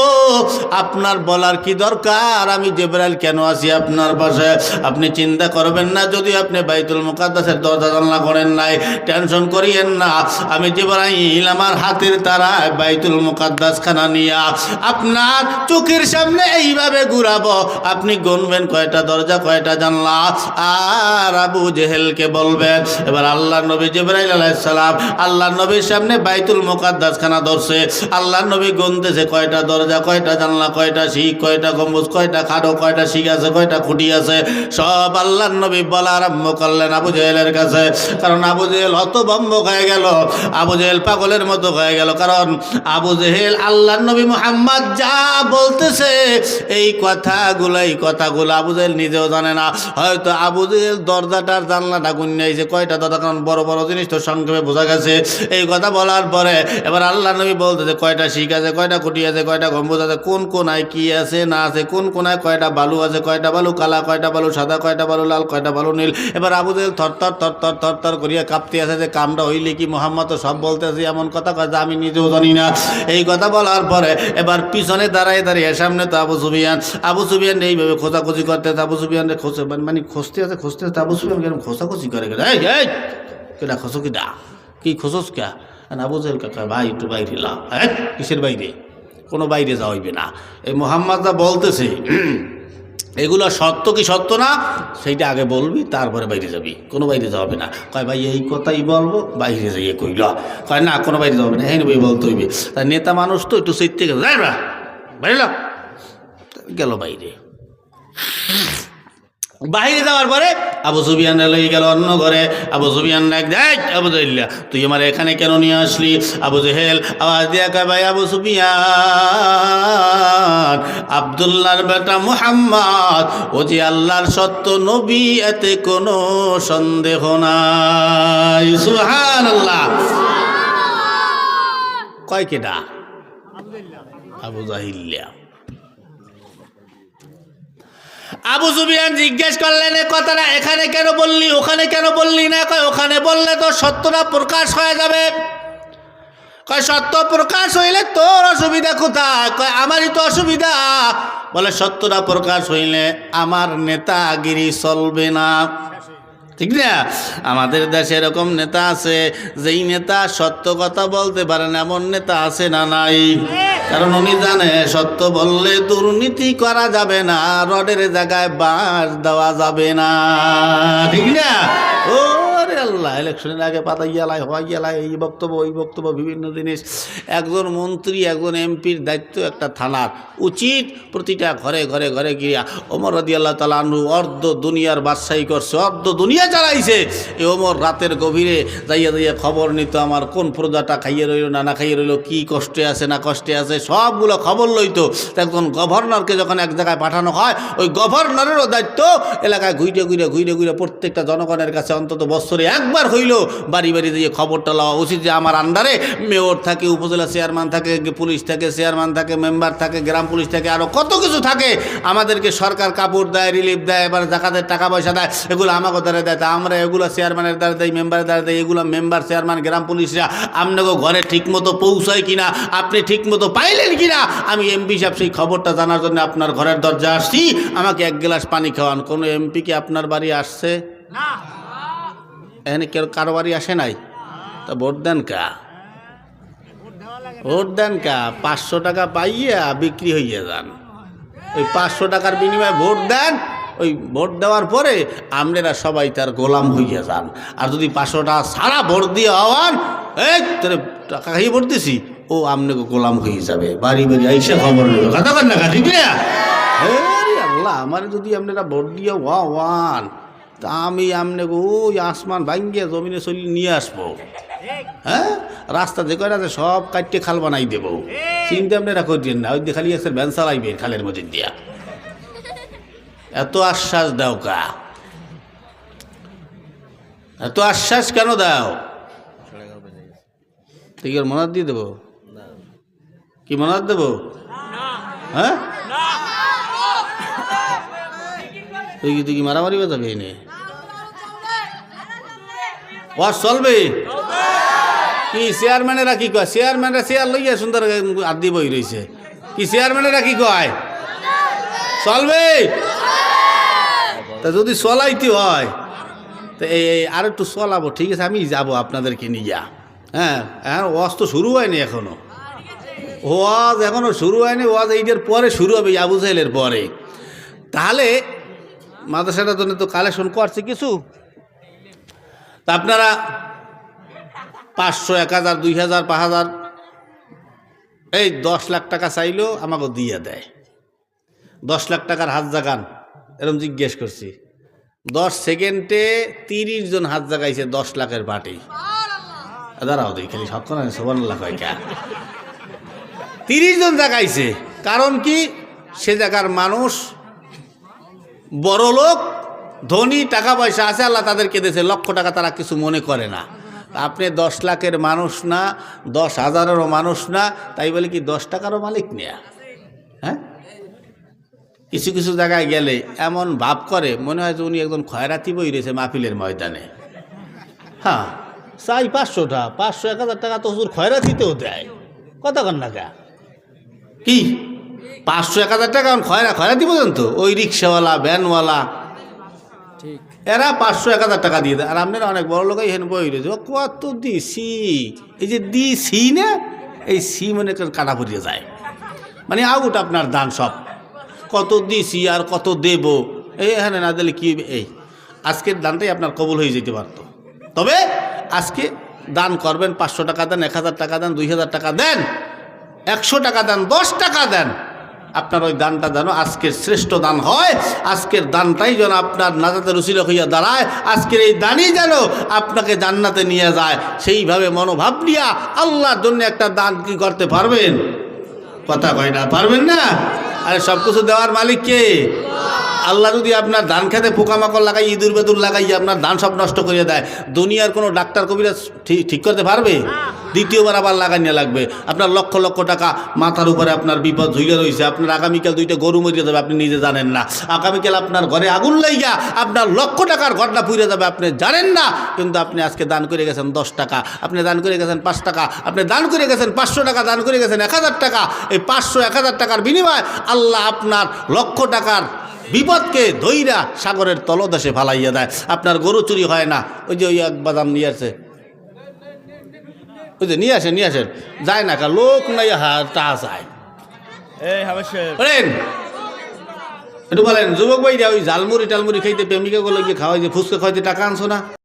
আপনার বলার কি দরকার, আমি জিবরাইল কেন আছি আপনার পাশে? আপনি চিন্তা করবেন না, যদি আপনি বাইতুল মুকাদ্দাসের দরজা জানলা করেন নাই, টেনশন করিয়েন না, আমি জিবরাইল আমার হাতের তারায় বাইতুল মুকাদ্দাস খানা নিয়া আপনার চোখের সামনে এইভাবে ঘুরাবো, আপনি গুনবেন কয়টা দরজা কয়টা জানলা, আর আবু জেহেলকে বলবেন। এবার আল্লাহর নবী জিবরাইল আলাইহিস সালাম আল্লাহর নবীর সামনে বাইতুল মুকাদ্দাস খানা ধরছে, আল্লাহর নবী গুনতেছে কয়টা দরজা কয়টা জানলা, কয়টা শিক, কয়টা গম্বুজ, কয়টা খাটো, কয়টা শিক আছে, কয়টা খুঁটি আছে, সব আল্লাহর নবী বলা আরম্ভ করলেন আবু জেহেলের কাছে। কারণ আবু জেহেল হতভম্ব হয়ে গেল, আবু জেহেল পাগলের মতো হয়ে গেল, কারণ আবু জেহেল আল্লাহর নবী মুহাম্মদ যা বলতেছে এই কথাগুলো আবু জেহেল নিজেও জানে না। হয়তো আবু জেহেল দরজাটার জানলাটা গুনিয়েছে কয়টা দরজা, কারণ বড় বড় জিনিস তো সংক্ষেপে বোঝা গেছে। এই কথা বলার পরে এবার আল্লাহর নবী বলতেছে কয়টা শিক আছে, কয়টা খুঁটি আছে, কয়টা গম্বুজ আছে, কোন কোনায় কি আছে না আছে, কোন কোনায় কয়টা বালু আছে, কয়টা বালু কালা, কয়টা বালু সাদা, কয়টা বালু লাল, কয়টা বালু নীল। এবার আবু জেহেল থরথর করিয়া কাঁপতে আছে যে কামটা হইলে কি মুহাম্মদ তো সব বলতেছে এমন কথা কয় যা আমি নিজেও জানি না। এই কথা বলার পরে এবার পিছনে দাঁড়িয়ে সামনে তো আবু সুফিয়ান এইভাবে খোঁজাখুঁজি করতে, আবু সুফিয়ান মানে খুঁজতে আছে আবু সুফিয়ান কেন খোঁজাখুঁজি করে কেডা খোঁজো কিডা কি খোঁজোস কে? আবু জেহেল কাকা ভাই একটু বাইরে লা। কিসের বাইরে? কোনো বাইরে যাওয়া হইবে না, এই মুহাম্মদ যা বলতেছে এগুলো সত্য কি সত্য না সেইটা আগে বলবি, তারপরে বাইরে যাবি, কোনো বাইরে যাওয়াবে না। কয় ভাই এই কথাই বলবো, বাইরে যাইয়ে কইল। কয় না কোনো বাইরে যাবে না, হ্যাঁ ভাই বলতে হইবে। তাই নেতা মানুষ তো একটু সেই থেকে যাই না বাইরে গেল, বাইরে যাওয়ার পরে আবু সুফিয়ান লই গেল অন্য ঘরে। আবু সুফিয়ান ডাক দেয়, আবু জেহেল তুই আমার এখানে কেন নিয়ে আসলি? আবু জেহেল আওয়াজ দিয়া কয়, ভাই আবু সুফিয়ান, আব্দুল্লাহর বেটা মুহাম্মদ ও যে আল্লাহর সত্য নবী, এতে কোনো সন্দেহ নাই। সুবহানাল্লাহ। কয় কেডা? আবু জাহিল্লা। আবু সুফিয়ান জিজ্ঞেস করলেন এ কথাটা এখানে কেন বললি, ওখানে কেন বললি না? কয় ওখানে বললে তো সত্যটা প্রকাশ হয়ে যাবে। কয় সত্য প্রকাশ হইলে তোর অসুবিধা কোথায়? কয় আমারই তো অসুবিধা। বলে সত্যটা প্রকাশ হইলে আমার নেতাগিরি চলবে না, ঠিক না? আমাদের দেশে এরকম নেতা আছে যেই নেতা সত্য কথা বলতে পারে না, এমন নেতা আছে না নাই? কারণ উনি জানে সত্য বললে দুর্নীতি করা যাবে না, রডের জায়গায় বাঁশ দেওয়া যাবে না, ঠিক না? ওরে আল্লাহ, ইলেকশনের আগে পাতাইয়ালায় হওয়াইয়ালায় এই বক্তব্য ওই বক্তব্য বিভিন্ন জিনিস। একজন মন্ত্রী একজন এমপির দায়িত্ব একটা থানার, উচিত প্রতিটা ঘরে ঘরে ঘরে গিয়া ওমর রাদিয়াল্লাহু তাআলা আনহু অর্ধ দুনিয়ার বাদশাহী করছে, অর্ধ দুনিয়া চালাইছে। এই ওমর রাতের গভীরে যাইয়া যাইয়া খবর নিত, আমার কোন প্রজাটা খাইয়ে রইল না খাইয়ে রইল, কি কষ্টে আছে না কষ্টে আছে, সবগুলো খবর লইতো। একজন গভর্নরকে যখন এক জায়গায় পাঠানো হয়, ওই গভর্নরেরও দায়িত্ব এলাকায় ঘুরে ঘুরে ঘুরে ঘুরে প্রত্যেকটা জনগণের কাছে অন্তত বছরে একবার হইল বাড়ি বাড়ি দিয়ে খবরটা লওয়া উচিত যে আমার আন্ডারে মেয়র থাকে, উপজেলা চেয়ারম্যান থাকে, পুলিশ থাকে, চেয়ারম্যান থাকে, মেম্বার থাকে, গ্রাম পুলিশ থাকে, আরও কত কিছু থাকে। আমাদেরকে সরকার কাপড় দেয়, রিলিফ দেয়, এবার জাকাতের টাকা পয়সা দেয়, এগুলো আমাকে দ্বারা দেয়। তা আমরা এগুলো চেয়ারম্যানের দ্বারা দেয়, মেম্বারের দ্বারা দেয়। এগুলো মেম্বার, চেয়ারম্যান, গ্রাম পুলিশরা আপনাকে ঘরে ঠিকমতো পৌঁছায় কিনা, আপনি ঠিকমতো পাইলেন কিনা, আমি এমপি সাহেব সেই খবরটা জানার জন্য আপনার ঘরের দরজা আসছি, আমাকে এক গ্লাস পানি খাওয়ান। কোনো এমপি কি আপনার বাড়ি আসছে? এখানে কেউ কারো বাড়ি আসে নাই? তা ভোট দেন কা? ভোট দেন কা? 500 টাকা পাইয়া বিক্রি হইয়া যান। ওই 500 টাকার বিনিময়ে ভোট দেন, ওই ভোট দেওয়ার পরে আপনারা সবাই তার গোলাম হইয়া যান। আর যদি 500 টাকা সারা ভোট দিয়ে হওয়ান, এই তোর টাকা খাইয়ে ভোট দিছি, ও আপনাকে গোলাম হয়ে যাবে, বাড়ি বাড়ি আইসা খবর নেবে। কথা কন না, ঠিক না? আল্লাহ, আমার যদি আপনারা ভোট দিয়ে ওয়ান, তা আমি আপনাকে ওই আসমান ভাঙ্গিয়া জমিনে চলি নিয়ে আসবো। হ্যাঁ, রাস্তা যে কয়টা আছে সব কাটতে খাল বানাই দেবো। চিন্তা আপনারা করিয়েন না, ওই দিয়ে খালি আছে ভ্যান চালাইবে খালের মধ্যে দিয়া। এত আশ্বাস দাও কা? এত আশ্বাস কেন দাও? তুই কি মনাত দিয়ে দেবো? কি মনাত দেবো? হ্যাঁ, তুই কি মারামারি বাজাবে এনে? ওয়াজ চলবে কি? চেয়ারম্যানেরা কি কয়? চেয়ারম্যানরা চেয়ার লইয়া সুন্দর আদি বই রয়েছে। কি চেয়ারম্যানেরা কি কয়? চলবে? তা যদি চলাইতে হয় তো এই আর একটু চলাবো, ঠিক আছে, আমি যাব আপনাদেরকে নিয়ে। হ্যাঁ, এখন ওয়াজ তো শুরু হয়নি এখনো, ওয়াজ এখনো শুরু হয়নি। ওয়াজ এইটার পরে শুরু হবে, আবু জাহেলের পরে। তাহলে মাদ্রাসাটার জন্য তো কালেকশন করছে কিছু, তা আপনারা 500, 1000, 2000, 5000 এই 10 লাখ টাকা চাইলেও আমাকে দিয়ে দেয়। 10 লাখ টাকার হাত জাগান, এরকম জিজ্ঞেস করছি। 10 সেকেন্ডে 30 জন হাত জাগাইছে 10 লাখের পার্টি। দাঁড়াও দিই, খালি সব করে সুবহানাল্লাহ কয় কা? 30 জন জাগাইছে। কারণ কি? সে জায়গার মানুষ বড় লোক, ধনী, টাকা পয়সা আছে, আল্লাহ তাদেরকে দিয়েছে, লক্ষ টাকা তারা কিছু মনে করে না। আপনি 10 লাখের মানুষ না, 10,000-এরও মানুষ না, তাই বলে কি 10 টাকারও মালিক নেয়া? হ্যাঁ, কিছু কিছু জায়গায় গেলে এমন ভাব করে মনে হয় যে উনি একজন খয়রাতি বই রয়েছে মাহফিলের ময়দানে। হ্যাঁ, চাই 500টা, 500, 1000 টাকা তো হুজুর খয়রাতিতেও দেয়। কথা কন না কা? কি 500, 1000 টাকা খয়রাতি পর্যন্ত? ওই রিক্সাওয়ালা, ভ্যানওয়ালা, এরা 500, 1000 টাকা দিয়ে দেয়। আর আপনারা অনেক বড় লোক এখানে বই রয়েছে, কত দিছি, এই যে দিছি না, এই সি মনে কাটা পড়িয়ে যায়, মানে আউট আপনার দান সব। কত দিছি আর কত দেব, এই এখানে না দিলে কি? এই আজকের দানটাই আপনার কবুল হয়ে যেতে পারতো। তবে আজকে দান করবেন, 500 টাকা দেন, 1000 টাকা দেন, 2000 টাকা দেন, 100 টাকা দেন, 10 টাকা দেন, আপনার ওই দানটা যেন আজকের শ্রেষ্ঠ দান হয়। আজকের দানটাই যেন আপনার নাজাতের উসিলা হইয়া দাঁড়ায়। আজকের এই দানই যেন আপনাকে জান্নাতে নিয়ে যায়। সেইভাবে মনোভাব নিয়া আল্লাহর জন্য একটা দান কি করতে পারবেন? কথা কয় না, পারবেন না? আরে সব কিছু দেওয়ার মালিক কে? আল্লাহ। যদি আপনার ধান খেতে পোকামাকড় লাগাই, ইঁদুর বেদুর লাগাই আপনার ধান সব নষ্ট করিয়ে দেয়, দুনিয়ার কোনো ডাক্তার কবিরাজ ঠিক করতে পারবে? দ্বিতীয়বার আবার লাগাইয়া লাগবে। আপনার লক্ষ লক্ষ টাকা মাথার উপরে আপনার বিপদ ঝুলে রয়েছে, আপনার আগামীকাল 2টা গরু মরিয়ে যাবে, আপনি নিজে জানেন না। আগামীকাল আপনার ঘরে আগুন লাইগা আপনার লক্ষ টাকার ঘটনা পুড়ে যাবে, আপনি জানেন না। কিন্তু আপনি আজকে দান করে গেছেন 10 টাকা, আপনি দান করে গেছেন 5 টাকা, আপনি দান করে গেছেন 500 টাকা, দান করে গেছেন 1000 টাকা। এই 500, 1000 টাকার বিনিময়ে আল্লাহ আপনার লক্ষ টাকার বিপদকে ধৈরা সাগরের তলদেশে ফালাইয়া দেয়। আপনার গরু চুরি হয় না। ওই যে ওই এক বাদাম নিয়ে আসে, ওই যে নিয়ে আসেন যায় না, কা লোক নাই তা চায়। একটু বলেন যুবক ভাইরা, ওই ঝালমুড়ি টালমুড়ি খাইতে, প্রেমিকা গুলো গিয়ে খাওয়াই, যে ফুচকা খাইতে টাকা আনছো না?